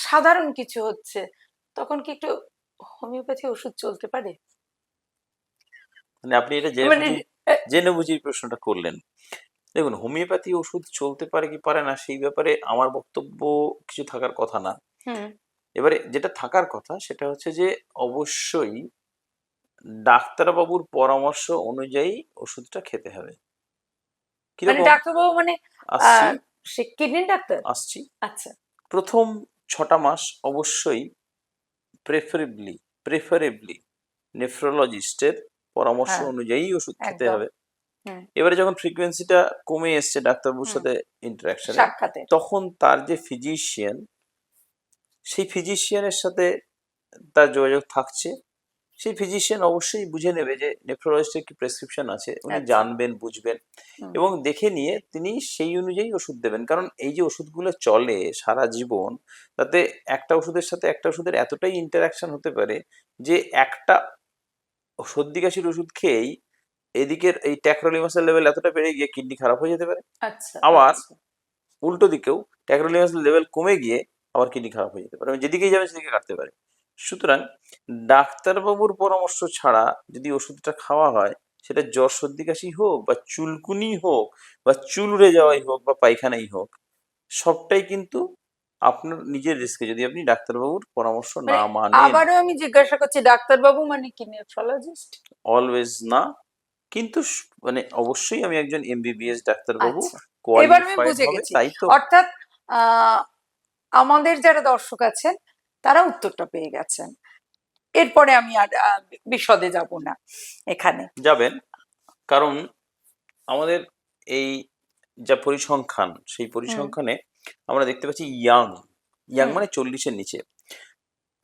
Speaker 2: সাধারণ কিছু হচ্ছে, তখন কি একটু হোমিওপ্যাথি ওষুধ চলতে পারে?
Speaker 1: মানে আপনি এটা জেনে
Speaker 2: মানে
Speaker 1: বুঝি,
Speaker 2: আহ,
Speaker 1: জেনে বুঝি এই প্রশ্নটা করলেন। দেখুন, হোমিওপ্যাথি ওষুধ চলতে পারে কি পারে না সেই ব্যাপারে আমার বক্তব্য কিছু থাকার কথা না।
Speaker 2: হুম।
Speaker 1: এবারে যেটা থাকার কথা সেটা হচ্ছে যে অবশ্যই ডাক্তারবাবুর পরামর্শ অনুযায়ী ওষুধটা খেতে হবে।
Speaker 2: মানে
Speaker 1: কিরকম?
Speaker 2: ডাক্তারবাবু মানে
Speaker 1: আসছি,
Speaker 2: আহ সে কিডনি ডাক্তার?
Speaker 1: আসছি।
Speaker 2: আচ্ছা।
Speaker 1: প্রথম 6টা মাস অবশ্যই প্রেফারেবলি প্রেফারেবলি নেফ্রোলজিস্টের পরামর্শ
Speaker 2: হ্যাঁ,
Speaker 1: অনুযায়ী ওষুধ খেতে
Speaker 2: একদম।
Speaker 1: হবে।
Speaker 2: হুম।
Speaker 1: এবারে যখন ফ্রিকোয়েন্সিটা কমে এসছে ডাক্তারবাবুর
Speaker 2: হুম।
Speaker 1: সাথে ইন্টারাকশনে,
Speaker 2: সাক্ষাতে।
Speaker 1: তখন তার যে ফিজিশিয়ান, সেই ফিজিশিয়ানের সাথে তার যোগাযোগ থাকছে। সেই ফিজিশিয়ান অবশ্যই বুঝে নেবে যে নেফ্রোলজিস্টের কি প্রেসক্রিপশন আছে, উনি
Speaker 2: আচ্ছা।
Speaker 1: জানবেন, বুঝবেন,
Speaker 2: হুম।
Speaker 1: এবং দেখে নিয়ে তিনি সেই অনুযায়ী ওষুধ দেবেন। কারণ এই যে ওষুধগুলো চলে সারা জীবন, তাতে একটা ওষুধের সাথে একটা ওষুধের এতটাই ইন্টারাকশন হতে পারে যে একটা সর্দি কাশির ওষুধ খেয়েই এদিকের এই ট্যাক্রোলিমাসের লেভেল এতটা বেড়ে গিয়ে কিডনি খারাপ হয়ে যেতে পারে।
Speaker 2: আচ্ছা।
Speaker 1: আবার
Speaker 2: আচ্ছা।
Speaker 1: উল্টো দিকেও ট্যাক্রোলিমাসের লেভেল কমে গিয়ে আবার কিডনি খারাপ হয়ে যেতে পারে, মানে যেদিকেই যাবে সেদিকে কাটতে পারে। সুতরাং ডাক্তারবাবুর পরামর্শ ছাড়া যদি ওষুধটা খাওয়া হয়, সেটা জ্বর সর্দি কাশি হোক বা চুলকুনি হোক বা চুল উড়ে যাওয়াই হোক বা পায়খানাই হোক, সবটাই কিন্তু আপনার নিজের রিস্কে যদি আপনি ডাক্তারবাবুর পরামর্শ
Speaker 2: মানে
Speaker 1: না মানেন।
Speaker 2: আবারও আমি জিজ্ঞাসা করছি, ডাক্তারবাবু মানে কি নেফ্রোলজিস্ট?
Speaker 1: অলওয়েজ না, কিন্তু মানে অবশ্যই আমি একজন এমবিবিএস ডাক্তারবাবু,
Speaker 2: আচ্ছা, এবার আমি
Speaker 1: কোয়ালিফাইড
Speaker 2: বুঝে
Speaker 1: হবে,
Speaker 2: গেছি।
Speaker 1: তাই তো।
Speaker 2: অর্থাৎ আহ আমাদের যারা দর্শক আছেন তারা উত্তরটা পেয়ে গেছেন। এরপরে আমি আর বিশদে যাব না এখানে।
Speaker 1: যাবেন, কারণ আমাদের এই যা পরিসংখ্যান, সেই
Speaker 2: হুম।
Speaker 1: পরিসংখ্যানে আমরা দেখতে পাচ্ছি ইয়াং ইয়াং
Speaker 2: হুম।
Speaker 1: মানে 40-এর নিচে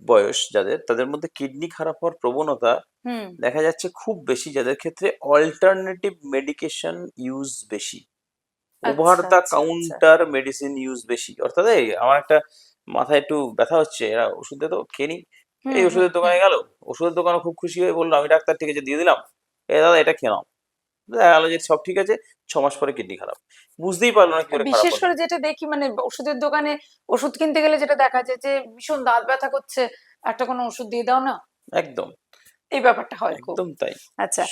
Speaker 1: বয়স যাদের, তাদের মধ্যে কিডনি খারাপ হওয়ার প্রবণতা
Speaker 2: হুম।
Speaker 1: দেখা যাচ্ছে খুব বেশি, যাদের ক্ষেত্রে অল্টারনেটিভ মেডিকেশন ইউজ বেশি, ওভার
Speaker 2: আচ্ছা
Speaker 1: দ্য
Speaker 2: আচ্ছা আচ্ছা।
Speaker 1: কাউন্টার মেডিসিন ইউজ বেশি। অর্থাৎ এই আমার একটা মাথায় একটু ব্যথা হচ্ছে, এরা ওষুধ দে তো খেয়ে নি।
Speaker 2: হুম।
Speaker 1: এই
Speaker 2: হুম।
Speaker 1: ওষুধের
Speaker 2: হুম।
Speaker 1: দোকানে গেল, ওষুধের দোকানে খুব খুশি হয়ে বললো আমি ডাক্তার ঠিক আছে দিয়ে দিলাম, এ দাদা এটা খেয়ে নাও। দেখা গেলো যে সব ঠিক আছে, 6 মাস পরে কিডনি খারাপ, বুঝতেই পারলো না কি করে খারাপ
Speaker 2: বিশেষ
Speaker 1: হলো।
Speaker 2: করে যেটা দেখি মানে ওষুধের দোকানে ওষুধ কিনতে গেলে যেটা দেখা যায় যে ভীষণ দাঁত ব্যথা করছে, একটা কোনো ওষুধ দিয়ে দাও না,
Speaker 1: একদম,
Speaker 2: এই ব্যাপারটা হয় খুব।
Speaker 1: একদম তাই।
Speaker 2: আচ্ছা,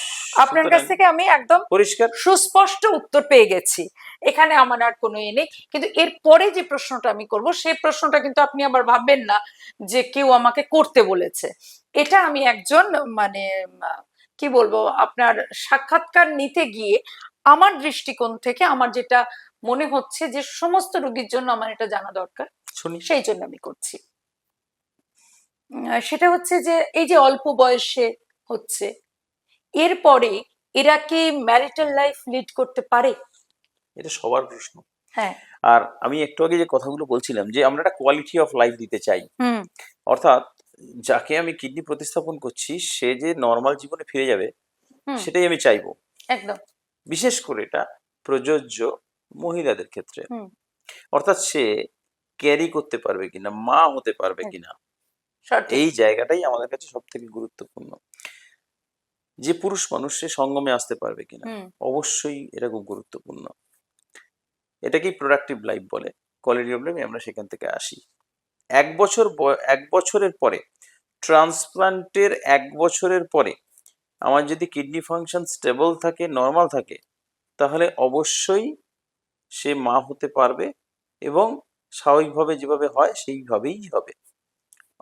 Speaker 2: আপনার কাছ
Speaker 1: সুতরাং
Speaker 2: থেকে আমি একদম
Speaker 1: পরিষ্কার।
Speaker 2: সুস্পষ্ট উত্তর পেয়ে গেছি, এখানে আমার আর কোনো নেই। কিন্তু এর পরে যে প্রশ্নটা আমি করব, সেই প্রশ্নটা কিন্তু আপনি আবার ভাববেন না যে কেউ আমাকে করতে বলেছে। এটা আমি একজন মানে কি বলবো, আপনার সাক্ষাৎকার নিতে গিয়ে আমার দৃষ্টিকোণ থেকে আমার যেটা মনে হচ্ছে যে সমস্ত রোগীর জন্য আমার এটা জানা দরকার,
Speaker 1: শুনি।
Speaker 2: সেই জন্য আমি করছি। সেটা হচ্ছে যে এই যে অল্প বয়সে হচ্ছে, এরপরে এরা কি ম্যারিটাল লাইফ লিড করতে পারে?
Speaker 1: এটা সবার প্রশ্ন।
Speaker 2: হ্যাঁ।
Speaker 1: আর আমি একটু আগে যে কথাগুলো বলছিলাম যে আমরা একটা কোয়ালিটি অফ লাইফ দিতে চাই,
Speaker 2: হুম।
Speaker 1: অর্থাৎ যাকে আমি কিডনি প্রতিস্থাপন করছি সে যে নর্মাল জীবনে ফিরে যাবে
Speaker 2: হুম।
Speaker 1: সেটাই আমি চাইবো।
Speaker 2: একদম।
Speaker 1: বিশেষ করে এটা প্রযোজ্য মহিলাদের ক্ষেত্রে,
Speaker 2: হুম।
Speaker 1: অর্থাৎ সে ক্যারি করতে পারবে কিনা, মা হতে পারবে
Speaker 2: হুম।
Speaker 1: কিনা,
Speaker 2: সঠিক।
Speaker 1: এই জায়গাটাই আমাদের কাছে সব থেকে গুরুত্বপূর্ণ। যে পুরুষ মানুষ সে সঙ্গমে আসতে পারবে কিনা,
Speaker 2: হুম।
Speaker 1: অবশ্যই এটা খুব গুরুত্বপূর্ণ। এটাকেই প্রোডাক্টিভ লাইফ বলে, কোয়ালিটি অফ লাইফ। আমরা সেখান থেকে আসি। 1 বছরের পরে, ট্রান্সপ্লান্টের 1 বছরের পরে আমার যদি কিডনি ফাংশন স্টেবল থাকে, নর্মাল থাকে, তাহলে অবশ্যই সে মা হতে পারবে এবং স্বাভাবিকভাবে যেভাবে হয় সেইভাবেই হবে।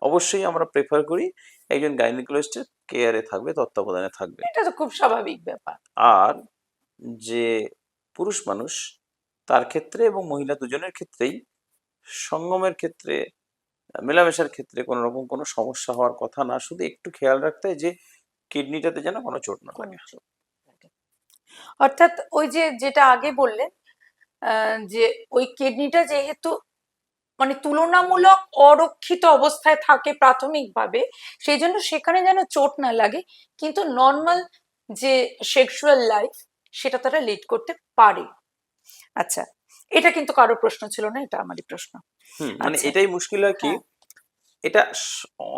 Speaker 1: অবশ্যই আমরা প্রেফার করি একজন গাইনোকোলজিস্টের কেয়ারে থাকবে, তত্ত্বাবধানে থাকবে।
Speaker 2: এটা তো খুব স্বাভাবিক ব্যাপার।
Speaker 1: আর যে পুরুষ মানুষ তার ক্ষেত্রে এবং মহিলা দুজনের ক্ষেত্রেই সঙ্গমের ক্ষেত্রে, মেলামেশার ক্ষেত্রে কোনো রকম কোনো সমস্যা হওয়ার কথা না, শুধু একটু খেয়াল রাখতে হয় যে কিডনিটাতে যেন কোনো চোট না লাগে।
Speaker 2: অর্থাৎ ওই যে যেটা আগে বললেন, যে ওই কিডনিটা যেহেতু মানে তুলনামূলক অরক্ষিত অবস্থায় থাকে প্রাথমিকভাবে, সেই জন্য সেখানে যেন চোট না লাগে, কিন্তু নর্মাল যে সেক্সুয়াল লাইফ সেটা তারা লিড করতে পারে। আচ্ছা, এটা কিন্তু কারোর প্রশ্ন ছিল না, এটা আমারই প্রশ্ন।
Speaker 1: মানে
Speaker 2: আচ্ছা।
Speaker 1: এটাই মুশকিল হয় কি,
Speaker 2: হ্যাঁ।
Speaker 1: এটা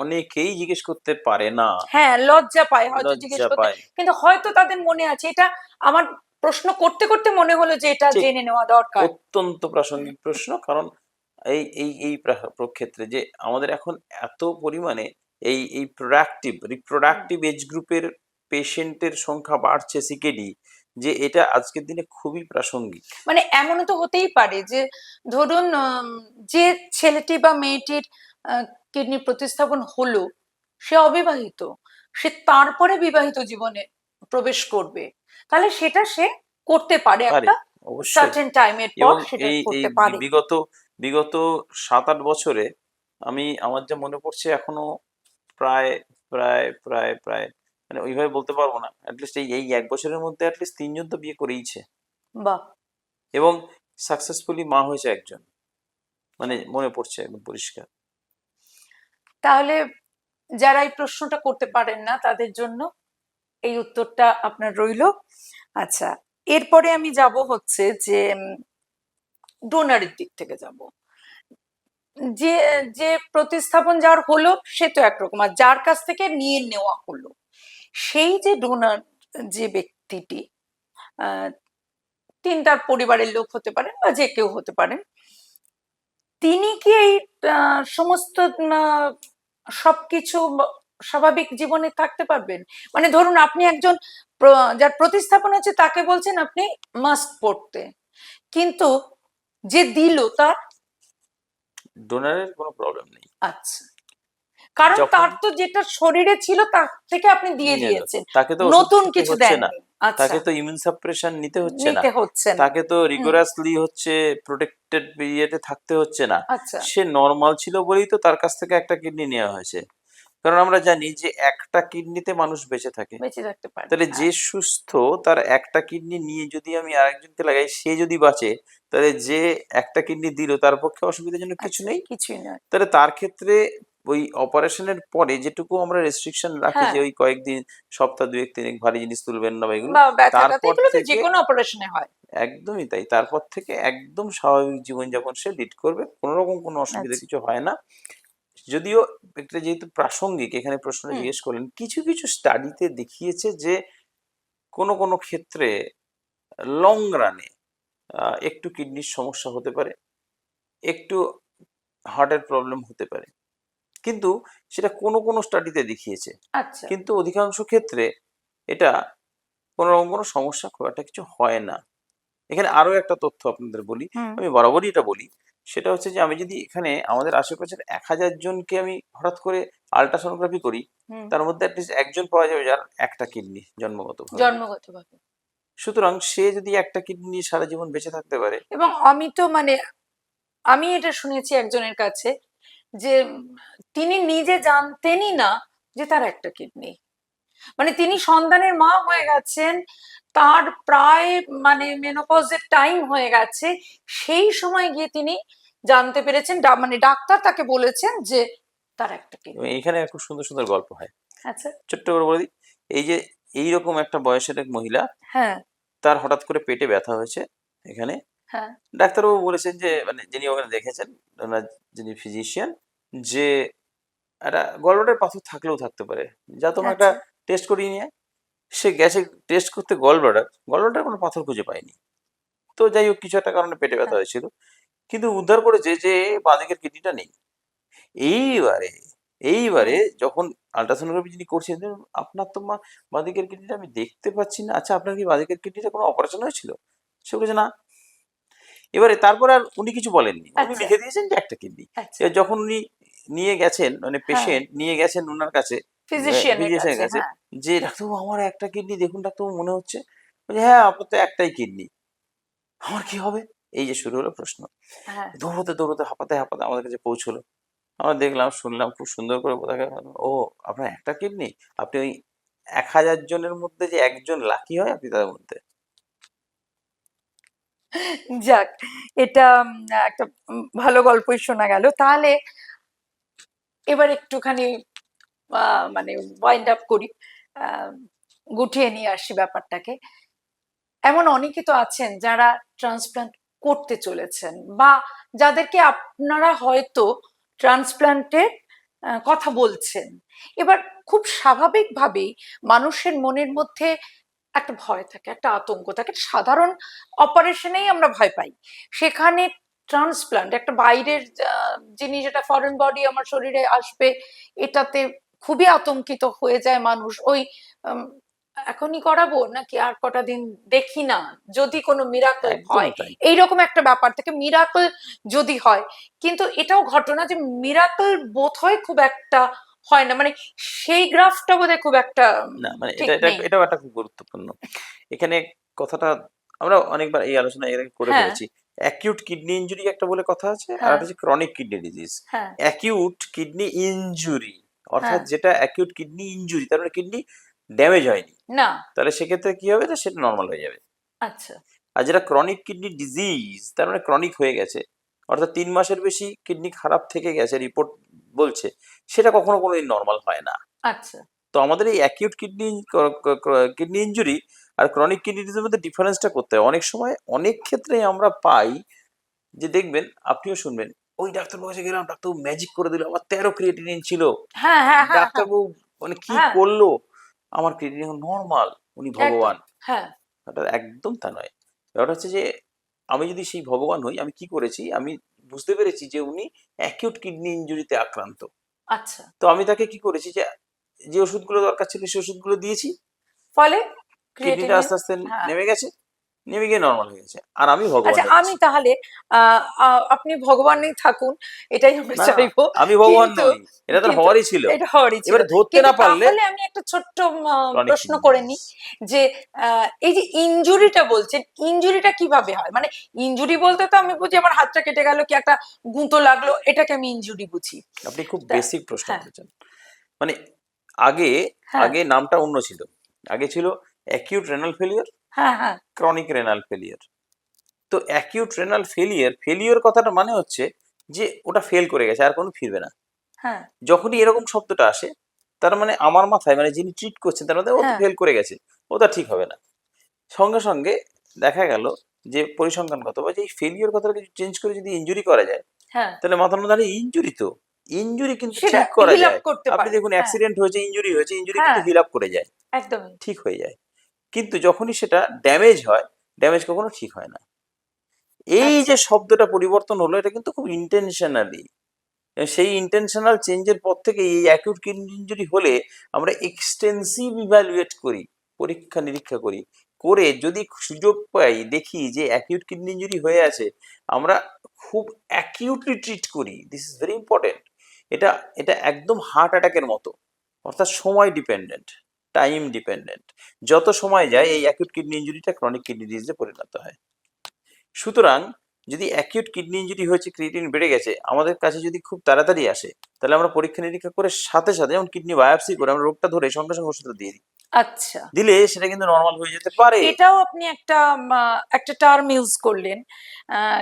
Speaker 1: অনেকেই জিজ্ঞেস করতে পারে না,
Speaker 2: হ্যাঁ, লজ্জা পায় হয়তো জিজ্ঞেস
Speaker 1: লজ্জা
Speaker 2: করতে,
Speaker 1: পায়।
Speaker 2: কিন্তু হয়তো তাদের মনে আছে। এটা আমার প্রশ্ন করতে করতে মনে হলো যে এটা
Speaker 1: ঠিক,
Speaker 2: জেনে নেওয়া দরকার।
Speaker 1: অত্যন্ত প্রাসঙ্গিক প্রশ্ন। কারণ এই ক্ষেত্রে যে আমাদের এখন এত পরিমাণে এই রিপ্রোডাক্টিভ এজ গ্রুপের পেশেন্টের সংখ্যা বাড়ছে সিকেডি, যে এটা আজকের দিনে খুবই প্রাসঙ্গিক।
Speaker 2: মানে এমনও তো হতেই পারে যে ধরুন যে ছেলেটি বা মেয়েটির কিডনি প্রতিস্থাপন হলো সে অবিবাহিত, সে তারপরে বিবাহিত জীবনে প্রবেশ করবে, তাহলে সেটা সে করতে পারে
Speaker 1: পারে,
Speaker 2: একটা
Speaker 1: অবশ্যই।
Speaker 2: সার্টেন টাইমের পর,
Speaker 1: এবং
Speaker 2: সেটা
Speaker 1: এই এই
Speaker 2: করতে পারে।
Speaker 1: বিগত বিগত 7-8 বছরে আমার যা মনে পড়ছে এখনো প্রায় প্রায় প্রায় প্রায় মানে ওইভাবে বলতে পারবো না, অ্যাটলিস্ট এই এই 1 বছরের মধ্যে অ্যাটলিস্ট 3 জন তো বিয়ে করেইছে
Speaker 2: বাহ।
Speaker 1: এবং সাকসেসফুলি মা হয়েছে একজন, মানে মনে পড়ছে একদম পরিষ্কার।
Speaker 2: তাহলে যারা এই প্রশ্নটা করতে পারেন না তাদের জন্য এই উত্তরটা আপনার রইলো। আচ্ছা, এরপরে আমি যাব হচ্ছে যে ডোনারের দিক থেকে যাব। যে যে প্রতিস্থাপন যার হলো সে তো একরকম, আর যার কাছ থেকে নিয়ে নেওয়া হলো সেই যে ডোনার, যে ব্যক্তিটি, আহ, তিনি তার পরিবারের লোক হতে পারেন বা যে কেউ হতে পারেন, তিনি কি এই সমস্ত সবকিছু স্বাভাবিক জীবনে থাকতে পারবেন? মানে ধরুন আপনি একজন যার প্রতিস্থাপন হচ্ছে তাকে বলছেন আপনি মাস্ক পরতে, কিন্তু যে দিল তার,
Speaker 1: ডোনারের কোনো প্রবলেম নেই।
Speaker 2: আচ্ছা, কারণ
Speaker 1: যখন
Speaker 2: তার তো যেটা শরীরে ছিল তার থেকে আপনি দিয়ে
Speaker 1: নিয়ে এলো,
Speaker 2: দিয়েছেন,
Speaker 1: তাকে তো ওষুধ
Speaker 2: নতুন
Speaker 1: খেতে
Speaker 2: কিছু
Speaker 1: হচ্ছে না,
Speaker 2: দেননি। আচ্ছা,
Speaker 1: তাকে তো ইমিউন সাপ্রেশন নিতে হচ্ছে না,
Speaker 2: নিতে হচ্ছে না।
Speaker 1: তাকে তো রিগোরাসলি হচ্ছে প্রোটেক্টেড পিরিয়ডে থাকতে হচ্ছে না।
Speaker 2: আচ্ছা।
Speaker 1: সে নর্মাল ছিল বলেই তো তার কাছ থেকে একটা কিডনি নেওয়া হয়েছে। কারণ আমরা জানি যে একটা কিডনিতে মানুষ বেঁচে থাকে।
Speaker 2: বেঁচে থাকতে পারে,
Speaker 1: তাহলে যে
Speaker 2: হ্যাঁ।
Speaker 1: সুস্থ, তার একটা কিডনি নিয়ে যদি আমি আরেকজনকে লাগাই, সে যদি বাঁচে, তাহলে যে একটা কিডনি দিল তার পক্ষে অসুবিধাজনক কিছু
Speaker 2: আচ্ছা,
Speaker 1: নেই।
Speaker 2: কিছুই নয়।
Speaker 1: তাহলে তার ক্ষেত্রে ওই অপারেশনের পরে যেটুকু আমরা রেস্ট্রিকশন রাখি
Speaker 2: হ্যাঁ,
Speaker 1: যে ওই কয়েকদিন, সপ্তাহ 2-1 ভারী জিনিস তুলবেন না বা এগুলো,
Speaker 2: বা ব্যথা ট্যাথা
Speaker 1: তারপর
Speaker 2: এগুলো তো যে
Speaker 1: থেকে
Speaker 2: কোনো অপারেশনে হয়।
Speaker 1: একদমই তাই, তারপর থেকে একদম স্বাভাবিক জীবনযাপন সে লিড করবে, কোনো রকম কোনো অসুবিধা
Speaker 2: আচ্ছা।
Speaker 1: কিছু হয় না। যদিও এটা যেহেতু প্রাসঙ্গিক, এখানে প্রশ্নটা
Speaker 2: হুম।
Speaker 1: জিজ্ঞেস করলেন, কিছু কিছু স্টাডিতে দেখিয়েছে যে কোনো কোনো ক্ষেত্রে লং রানে একটু কিডনির সমস্যা হতে পারে, একটু হার্টের প্রবলেম হতে পারে, কিন্তু সেটা কোনো কোনো স্টাডিতে দেখিয়েছে।
Speaker 2: আচ্ছা।
Speaker 1: কিন্তু অধিকাংশ ক্ষেত্রে এটা কোনো রকম কোনো সমস্যা খুব একটা কিছু হয় না। এখানে আরো একটা তথ্য আপনাদের বলি,
Speaker 2: হুম।
Speaker 1: আমি বরাবরই এটা বলি, সেটা হচ্ছে যে আমি যদি এখানে আমাদের আশেপাশের 1000 জনকে আমি হঠাৎ করে আল্ট্রাসোনোগ্রাফি করি,
Speaker 2: হুম।
Speaker 1: তার মধ্যে অ্যাটলিস্ট একজন পাওয়া যাবে যার একটা কিডনি জন্মগতভাবে।
Speaker 2: জন্মগতভাবে।
Speaker 1: সুতরাং সে যদি একটা কিডনি নিয়ে সারা জীবন বেঁচে থাকতে পারে,
Speaker 2: এবং আমি তো মানে আমি এটা শুনেছি একজনের কাছে যে তিনি নিজে জানতেনই না যে তার একটা কিডনি, মানে তিনি সন্তানের মা হয়ে গেছেন, তার প্রায় মানে মেনোপজের টাইম হয়ে গেছে, সেই সময় গিয়ে তিনি জানতে পেরেছেন, মানে ডাক্তার তাকে বলেছেন যে তার একটা
Speaker 1: এবং
Speaker 2: কিডনি।
Speaker 1: এখানে খুব সুন্দর সুন্দর গল্প হয়।
Speaker 2: আচ্ছা।
Speaker 1: ছোট্ট করে বলে দিই, এই যে এইরকম একটা বয়সের এক মহিলা,
Speaker 2: হ্যাঁ।
Speaker 1: তার হঠাৎ করে পেটে ব্যথা হয়েছে। এখানে
Speaker 2: হ্যাঁ।
Speaker 1: ডাক্তারবাবু বলেছেন যে, মানে যিনি ওখানে দেখেছেন, ওনার যিনি ফিজিশিয়ান, যে একটা গলব্লাডার পাথর থাকলেও থাকতে পারে, যা তোমার একটা
Speaker 2: আচ্ছা।
Speaker 1: টেস্ট করিয়ে নিয়ে আয়। সে গেছে টেস্ট করতে গলব্লাডার কোনো পাথর খুঁজে পায়নি। তো যাই হোক, কিছু একটা কারণে পেটে ব্যথা
Speaker 2: হ্যাঁ।
Speaker 1: হয়েছিল, কিন্তু উদ্ধার করেছে যে বাঁদিকের কিডনিটা নেই। এইবারে এইবারে
Speaker 2: হুম।
Speaker 1: যখন আল্ট্রাসোনোগ্রাফি যিনি করছেন, আপনার তো বাঁদিকের কিডনিটা আমি দেখতে পাচ্ছি না, আচ্ছা আপনার কি বাঁদিকের কিডনিটা কোনো অপারেশন হয়েছিল? সে বলেছে না। এবারে তারপর আর উনি কিছু বলেননি, উনি
Speaker 2: আচ্ছা।
Speaker 1: লিখে দিয়েছেন যে একটা কিডনি।
Speaker 2: আচ্ছা।
Speaker 1: এবার যখন উনি নিয়ে গেছেন, মানে
Speaker 2: হ্যাঁ।
Speaker 1: পেশেন্ট নিয়ে গেছেন ওনার কাছে,
Speaker 2: ফিজিশিয়ানের
Speaker 1: ফিজিশিয়ানের
Speaker 2: কাছে,
Speaker 1: কাছে,
Speaker 2: হ্যাঁ।
Speaker 1: যে ডাক্তারবাবু আমার একটা কিডনি দেখুন ডাক্তারবাবু, মনে হচ্ছে। বলছে হ্যাঁ, আপনার তো একটাই কিডনি, আমার কি হবে? এই যে শুরু হলো প্রশ্ন।
Speaker 2: হ্যাঁ।
Speaker 1: দৌড়তে দৌড়তে হাঁপাতে হাঁপাতে আমাদের কাছে পৌঁছলো। আমরা দেখলাম, শুনলাম, খুব সুন্দর করে বোঝা গেল, ও আপনার একটা কিডনি, আপনি ওই 1000 জনের মধ্যে যে একজন লাকি হয়, আপনি তাদের মধ্যে।
Speaker 2: যাক, এটা একটা ভালো গল্পই শোনা গেল। তাহলে এবার একটুখানি মানে ওয়াইন্ড আপ করি, আহ, গুটিয়ে নিয়ে আসি ব্যাপারটাকে। এমন অনেকে তো আছেন যারা ট্রান্সপ্লান্ট করতে চলেছেন, বা যাদেরকে আপনারা হয়তো ট্রান্সপ্লান্টের কথা বলছেন। এবার খুব স্বাভাবিকভাবেই মানুষের মনের মধ্যে একটা ভয় থাকে, একটা আতঙ্ক থাকে। সাধারণ অপারেশনেই আমরা ভয় পাই, সেখানে ট্রান্সপ্লান্ট একটা বাইরের জিনিস, যেটা ফরেন বডি আমার শরীরে আসবে, এটাতে খুবই আতঙ্কিত হয়ে যায় মানুষ। ওই উম, এখনই করাবো নাকি আর কটা দিন দেখি না, যদি কোনো মিরাকল
Speaker 1: একদম
Speaker 2: হয়,
Speaker 1: তাই।
Speaker 2: এইরকম একটা ব্যাপার থেকে মিরাকল যদি হয়। কিন্তু এটাও ঘটনা যে মিরাকল বোধ হয় খুব একটা হয় না, মানে সেই গ্রাফটা বোধহয় খুব একটা
Speaker 1: না, মানে
Speaker 2: ঠিক
Speaker 1: এটা এটা
Speaker 2: নেই।
Speaker 1: এটাও একটা খুব গুরুত্বপূর্ণ। এখানে কথাটা আমরা অনেকবার এই আলোচনা এর আগে করে
Speaker 2: হ্যাঁ।
Speaker 1: ফেলেছি। অ্যাকিউট কিডনি ইনজুরি একটা বলে কথা আছে, আর
Speaker 2: হ্যাঁ।
Speaker 1: একটা হচ্ছে ক্রনিক কিডনি ডিজিজ।
Speaker 2: হ্যাঁ।
Speaker 1: অ্যাকিউট কিডনি ইনজুরি অর্থাৎ
Speaker 2: হ্যাঁ।
Speaker 1: যেটা অ্যাকিউট কিডনি ইনজুরি, তার মানে কিডনি ড্যামেজ হয়নি,
Speaker 2: না।
Speaker 1: তাহলে সেক্ষেত্রে কি হবে, না সেটা নর্মাল হয়ে যাবে।
Speaker 2: আচ্ছা।
Speaker 1: আর যেটা ক্রনিক কিডনি ডিজিজ, তার মানে ক্রনিক হয়ে গেছে, অর্থাৎ 3 মাসের বেশি কিডনি খারাপ থেকে গেছে, রিপোর্ট বলছে, সেটা কখনো কোনোদিন নর্মাল হয় না।
Speaker 2: আচ্ছা।
Speaker 1: তো আমাদের এই অ্যাকিউট কিডনি ইনজুরি আর ক্রনিক কিডনি ডিজিজের মধ্যে ডিফারেন্সটা করতে হয়। অনেক সময় অনেক ক্ষেত্রে আমরা পাই যে, দেখবেন, আপনিও শুনবেন, ওই ডাক্তারবাবুর কাছে গেলাম, ডাক্তারবাবু ম্যাজিক করে দিল, আমার 13 ক্রিয়েটিনিন ছিল,
Speaker 2: হ্যাঁ। হ্যাঁ। হ্যাঁ। হ্যাঁ।
Speaker 1: ডাক্তারবাবু মানে কি
Speaker 2: হ্যাঁ।
Speaker 1: করলো, আমার ক্রিয়েটিনিন নর্মাল, উনি
Speaker 2: একদম।
Speaker 1: ভগবান।
Speaker 2: হ্যাঁ।
Speaker 1: এটা একদম তা নয়। ব্যাপারটা হচ্ছে যে, আমি যদি সেই ভগবান হই, আমি কি করেছি, আমি বুঝতে পেরেছি যে উনি অ্যাকিউট কিডনি ইনজুরিতে আক্রান্ত।
Speaker 2: আচ্ছা।
Speaker 1: তো আমি তাকে কি করেছি, যে যে ওষুধগুলো দরকার ছিল সেই ওষুধগুলো দিয়েছি,
Speaker 2: ফলে
Speaker 1: কিডনিটা
Speaker 2: ক্রিয়েটিনিন।
Speaker 1: আস্তে আস্তে
Speaker 2: হ্যাঁ।
Speaker 1: নেমে গেছে, নেমে গিয়ে নর্মাল হয়ে গেছে, আর আমি ভগবান
Speaker 2: আচ্ছা,
Speaker 1: হয়ে
Speaker 2: আমি
Speaker 1: গেছি।
Speaker 2: তাহলে আপনি ভগবানই থাকুন, এটাই আমরা
Speaker 1: না,
Speaker 2: চাইবো।
Speaker 1: আমি ভগবান
Speaker 2: কিন্তু
Speaker 1: নই, এটা তার
Speaker 2: কিন্তু
Speaker 1: হওয়ারই ছিল।
Speaker 2: এটা হওয়ারই ছিল।
Speaker 1: এবারে ধরতে
Speaker 2: কিন্তু
Speaker 1: না পারলে
Speaker 2: তাহলে আমি একটা ছোট্ট
Speaker 1: ক্রনিক
Speaker 2: প্রশ্ন
Speaker 1: কিডনি
Speaker 2: করে
Speaker 1: ডিজিজ।
Speaker 2: নিই, যে এই যে ইনজুরিটা বলছেন, ইনজুরিটা কিভাবে হয়? মানে ইনজুরি বলতে তো আমি বুঝি আমার হাতটা কেটে গেল, কি একটা গুঁতো লাগলো, এটাকে আমি ইনজুরি বুঝি।
Speaker 1: আপনি খুব
Speaker 2: তা-
Speaker 1: বেসিক প্রশ্ন
Speaker 2: হ্যাঁ।
Speaker 1: করেছেন। মানে আগে
Speaker 2: হ্যাঁ।
Speaker 1: আগে নামটা অন্য ছিল। আগে ছিল অ্যাকিউট রেনাল ফেলিয়ার,
Speaker 2: হ্যাঁ। হ্যাঁ।
Speaker 1: Chronic renal failure. তো অ্যাকিউট রেনাল ফেলিয়ার কথাটা মানে হচ্ছে যে ওটা ফেল করে গেছে, আর কোনো ফিরবে না।
Speaker 2: হ্যাঁ।
Speaker 1: যখনই এরকম শব্দটা আসে, তার মানে আমার মাথায়, মানে যিনি ট্রিট করছেন, তার মধ্যে ও তো
Speaker 2: হ্যাঁ।
Speaker 1: ফেল করে গেছে, ওটা ঠিক হবে না। সঙ্গে সঙ্গে দেখা গেল যে পরিসংখ্যানগত বা যে ফেলিওর কথাটা কিছু চেঞ্জ করে যদি ইনজুরি করা যায়,
Speaker 2: হ্যাঁ।
Speaker 1: তাহলে মাথার মধ্যে আরে ইনজুরি তো, ইনজুরি কিন্তু
Speaker 2: সেটা
Speaker 1: ঠিক করা
Speaker 2: হিল আপ
Speaker 1: যায়।
Speaker 2: করতে
Speaker 1: আপনি
Speaker 2: পারে।
Speaker 1: দেখুন,
Speaker 2: হ্যাঁ।
Speaker 1: অ্যাক্সিডেন্ট হয়েছে, ইনজুরি হয়েছে, ইনজুরি কিন্তু
Speaker 2: হ্যাঁ।
Speaker 1: হিল আপ করে যায়,
Speaker 2: একদমই।
Speaker 1: ঠিক হয়ে যায়। কিন্তু যখনই সেটা ড্যামেজ হয়, ড্যামেজ কখনো ঠিক হয় না। এই
Speaker 2: আচ্ছা।
Speaker 1: যে শব্দটা পরিবর্তন হলো, এটা কিন্তু খুব ইন্টেনশনালি। সেই ইন্টেনশনাল চেঞ্জের পর থেকে এই অ্যাকিউট কিডনি ইনজুরি হলে আমরা এক্সটেন্সিভ ইভ্যালুয়েট করি, পরীক্ষা নিরীক্ষা করি, করে যদি সুযোগ পাই, দেখি যে অ্যাকিউট কিডনি ইনজুরি হয়ে আছে, আমরা খুব অ্যাকিউটলি ট্রিট করি। This is very important. এটা এটা একদম হার্ট অ্যাটাকের মতো, অর্থাৎ সময় ডিপেন্ডেন্ট, টাইম ডিপেন্ডেন্ট। যত সময় যায়, এই অ্যাকিউট কিডনি ইনজুরিটা ক্রনিক কিডনি ডিজিজে পরিণত হয়। সুতরাং যদি অ্যাকিউট কিডনি ইনজুরি হয়েছে, ক্রিয়েটিনিন বেড়ে গেছে, আমাদের কাছে যদি খুব তাড়াতাড়ি আসে, তাহলে আমরা পরীক্ষা নিরীক্ষা করে সাথে সাথে, যেমন কিডনি বায়োপসি করে আমরা রোগটা ধরে সঙ্গে সঙ্গে ওষুধটা দিয়ে দিই।
Speaker 2: আচ্ছা,
Speaker 1: দিলে সেটা কিন্তু নর্মাল হয়ে যেতে পারে।
Speaker 2: এটাও আপনি একটা টার্ম ইউজ করলেন। আহ,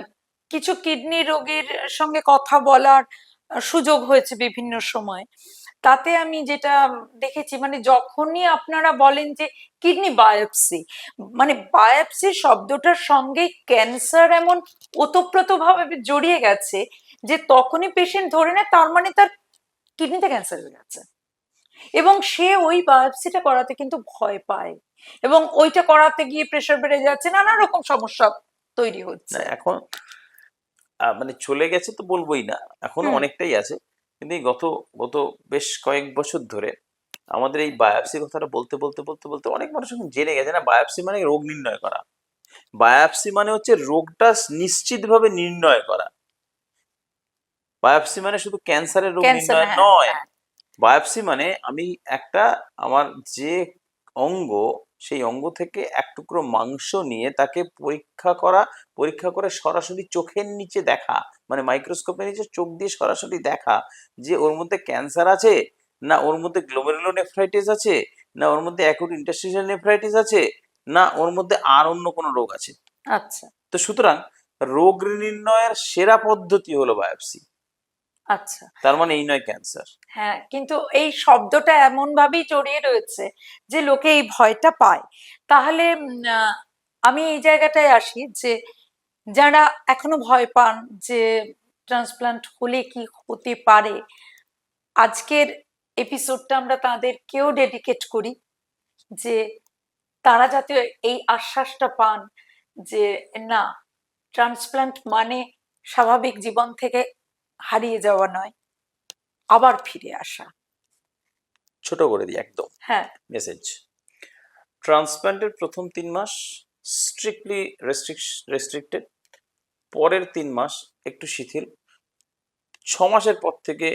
Speaker 2: কিছু কিডনি রোগীর সঙ্গে কথা বলার সুযোগ হয়েছে বিভিন্ন সময়। তাতে আমি যেটা দেখেছি, মানে যখনই আপনারা বলেন যে কিডনি বায়োপসি, মানে বায়োপসি শব্দটার সঙ্গে ক্যান্সার এমন ওতপ্রোতভাবে জড়িয়ে গেছে যে তখনই পেশেন্ট ধরে নেয় তার মানে তার কিডনিতে ক্যান্সার হয়ে গেছে, এবং সে ওই বায়োপসিটা করাতে কিন্তু ভয় পায়, এবং ওইটা করাতে গিয়ে প্রেশার বেড়ে যাচ্ছে, নানা রকম সমস্যা তৈরি
Speaker 1: না
Speaker 2: হচ্ছে।
Speaker 1: এখন মানে চলে গেছে তো বলবোই না, এখনো
Speaker 2: হুম।
Speaker 1: অনেকটাই আছে। কিন্তু এই গত গত বেশ কয়েক বছর ধরে আমাদের এই বায়োপসি কথাটা বলতে বলতে বলতে বলতে অনেক মানুষ এখন জেনে গেছে না বায়োপসি মানে রোগ নির্ণয় করা। বায়োপসি মানে হচ্ছে রোগটা নিশ্চিতভাবে নির্ণয় করা। বায়োপসি মানে শুধু ক্যান্সারের রোগ
Speaker 2: ক্যান্সার,
Speaker 1: নির্ণয়
Speaker 2: হ্যাঁ
Speaker 1: নয়।
Speaker 2: হ্যাঁ।
Speaker 1: বায়োপসি মানে আমি একটা আমার যে অঙ্গ, সেই অঙ্গ থেকে এক টুকরো মাংস নিয়ে তাকে পরীক্ষা করা, পরীক্ষা করে সরাসরি চোখের নিচে দেখা, মানে মাইক্রোস্কোপের নিচে চোখ দিয়ে সরাসরি দেখা যে ওর মধ্যে ক্যান্সার আছে, না ওর মধ্যে গ্লোমেরুলোনেফ্রাইটিস আছে, না ওর মধ্যে অ্যাকুট ইন্টারস্টিশিয়াল নেফ্রাইটিস আছে, না ওর মধ্যে আর অন্য কোনো রোগ আছে।
Speaker 2: আচ্ছা
Speaker 1: তো সুতরাং রোগ নির্ণয়ের সেরা পদ্ধতি হলো বায়োপসি।
Speaker 2: আচ্ছা।
Speaker 1: তার মানে এই নয় ক্যান্সার।
Speaker 2: হ্যাঁ, কিন্তু এই শব্দটা এমন ভাবেই জড়িয়ে রয়েছে যে লোকে এই ভয়টা পায়। তাহলে আমি এই জায়গাটায় আসি যে যারা এখনো ভয় পান যে ট্রান্সপ্লান্ট হলে কি হতে পারে, আজকের এপিসোডটা আমরা তাদেরকেও ডেডিকেট করি যে তারা যাতে এই আশ্বাসটা পান যে না, ট্রান্সপ্লান্ট মানে স্বাভাবিক জীবন থেকে হারিয়ে যাওয়া নয়, আবার ফিরে আসা।
Speaker 1: ছোট করে দিই একদম
Speaker 2: হ্যাঁ।
Speaker 1: মেসেজ। ট্রান্সপ্লান্টের প্রথম 3 মাস স্ট্রিক্টলি রেস্ট্রিক্টেড, পরের 3 মাস একটু শিথিল, 6 মাসের পর থেকে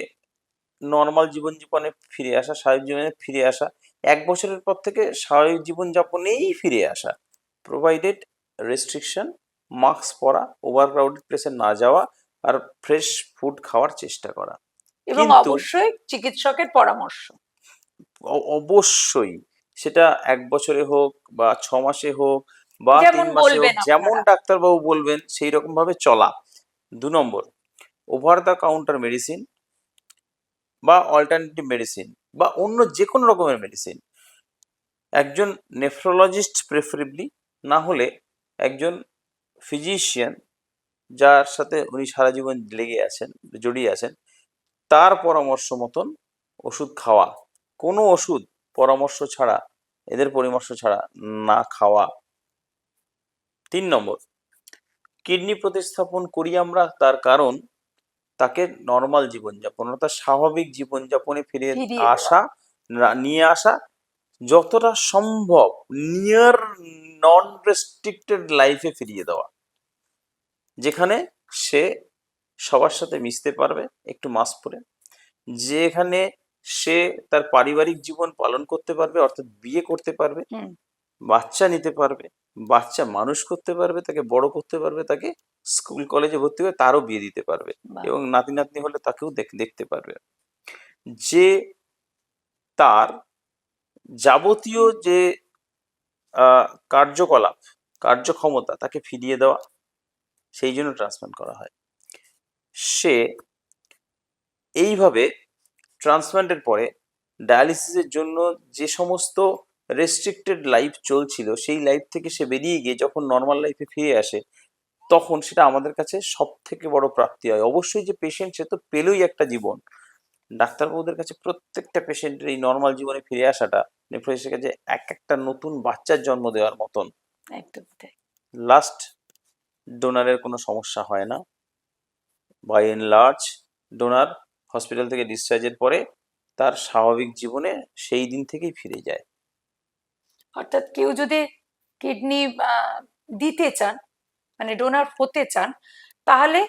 Speaker 1: নর্মাল জীবনে ফিরে আসা, স্বাভাবিক জীবনে ফিরে আসা, 1 বছরের পর থেকে স্বাভাবিক জীবনযাপনেই ফিরে আসা, প্রোভাইডেড রেস্ট্রিকশন, মাস্ক পরা, ওভারক্রাউডেড প্লেসে না যাওয়া, আর ফ্রেশ ফুড খাওয়ার চেষ্টা করা।
Speaker 2: এবং
Speaker 1: কিন্তু
Speaker 2: অবশ্যই চিকিৎসকের পরামর্শ।
Speaker 1: অবশ্যই সেটা 1 বছরে হোক বা 6 মাসে হোক বা
Speaker 2: যেমন
Speaker 1: 3 মাসে হোক,
Speaker 2: বলবেন
Speaker 1: যেমন
Speaker 2: আপনারা।
Speaker 1: ডাক্তারবাবু বলবেন সেই রকম ভাবে চলা। 2 নম্বর, ওভার দ্য কাউন্টার মেডিসিন বা অল্টারনেটিভ মেডিসিন বা অন্য যে কোনো রকমের মেডিসিন একজন নেফ্রোলজিস্ট প্রেফারেবলি, না হলে একজন ফিজিশিয়ান যার সাথে উনি সারা জীবন লেগে আছেন, জড়িয়ে আছেন, তার পরামর্শ মতন ওষুধ খাওয়া। কোনো ওষুধ পরামর্শ ছাড়া, এদের পরামর্শ ছাড়া না খাওয়া। 3 নম্বর, কিডনি প্রতিস্থাপন করি আমরা তার কারণ তাকে নর্মাল জীবনযাপন অর্থাৎ স্বাভাবিক জীবনযাপনে ফিরে
Speaker 2: ফিরিয়ে দেওয়া।
Speaker 1: আসা, নিয়ে আসা, যতটা সম্ভব নিয়ার নন রেস্ট্রিক্টেড লাইফে ফিরিয়ে দেওয়া, যেখানে সে সবার সাথে মিশতে পারবে একটু মাস্ক পরে, যেখানে সে তার পারিবারিক জীবন পালন করতে পারবে অর্থাৎ বিয়ে করতে পারবে,
Speaker 2: হুম।
Speaker 1: বাচ্চা নিতে পারবে, বাচ্চা মানুষ করতে পারবে, তাকে বড় করতে পারবে, তাকে স্কুল কলেজে ভর্তি করে তারও বিয়ে দিতে পারবে,
Speaker 2: বাহ।
Speaker 1: এবং নাতি নাতনি হলে তাকেও দেখতে পারবে। যে তার যাবতীয় যে কার্যকলাপ, কার্যক্ষমতা তাকে ফিরিয়ে দেওয়া, সেই জন্য ট্রান্সপ্লান্ট করা হয়। সে এইভাবে ট্রান্সপ্লান্টের পরে ডায়ালিসিসের জন্য যে সমস্ত রেস্ট্রিক্টেড লাইফ চলছিল সেই লাইফ থেকে সে বেরিয়ে গিয়ে যখন নর্মাল লাইফে ফিরে আসে, তখন সেটা আমাদের কাছে সব থেকে বড় প্রাপ্তি হয়। অবশ্যই যে পেশেন্ট সে তো পেলই একটা জীবন। ডাক্তারবাবুদের কাছে প্রত্যেকটা পেশেন্টের এই নর্মাল জীবনে ফিরে আসাটা নেফ্রোলজিস্টের কাছে এক একটা নতুন বাচ্চার জন্ম দেওয়ার মতন।
Speaker 2: একদম তাই।
Speaker 1: লাস্ট ডোনারের কোনো সমস্যা হয় না। By and large donor hospital থেকে ডিসচার্জের পরে তার স্বাভাবিক জীবনে সেই দিন থেকেই ফিরে যায়।
Speaker 2: অর্থাৎ কেউ যদি কিডনি দিতে চান, মানে ডোনার হতে চান, তাহলে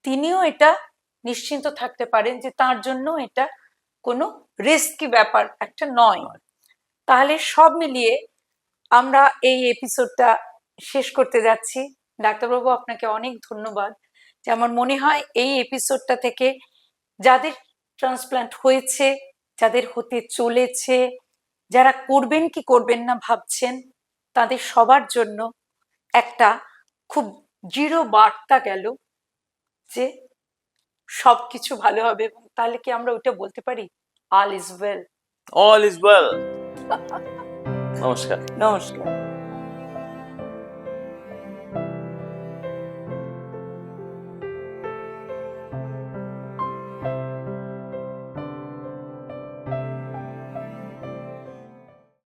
Speaker 2: তিনিও এটা নিশ্চিন্ত থাকতে পারেন যে তার জন্য এটা কোনো রিস্কি ব্যাপার একটা নয়। তাহলে সব মিলিয়ে আমরা এই এপিসোডটা শেষ করতে যাচ্ছি। ডাক্তারবাবু, আপনাকে অনেক ধন্যবাদ। যে আমার মনে হয় এই এপিসোডটা থেকে যাদের ট্রান্সপ্লান্ট হয়েছে, যাদের হতে চলেছে, যারা করবেন কি করবেন না ভাবছেন, তাদের সবার জন্য একটা খুব দৃঢ় বার্তা গেল যে সবকিছু ভালো হবে। এবং তাহলে কি আমরা ওটা বলতে পারি, all is well.
Speaker 1: All is well. নমস্কার।
Speaker 2: নমস্কার।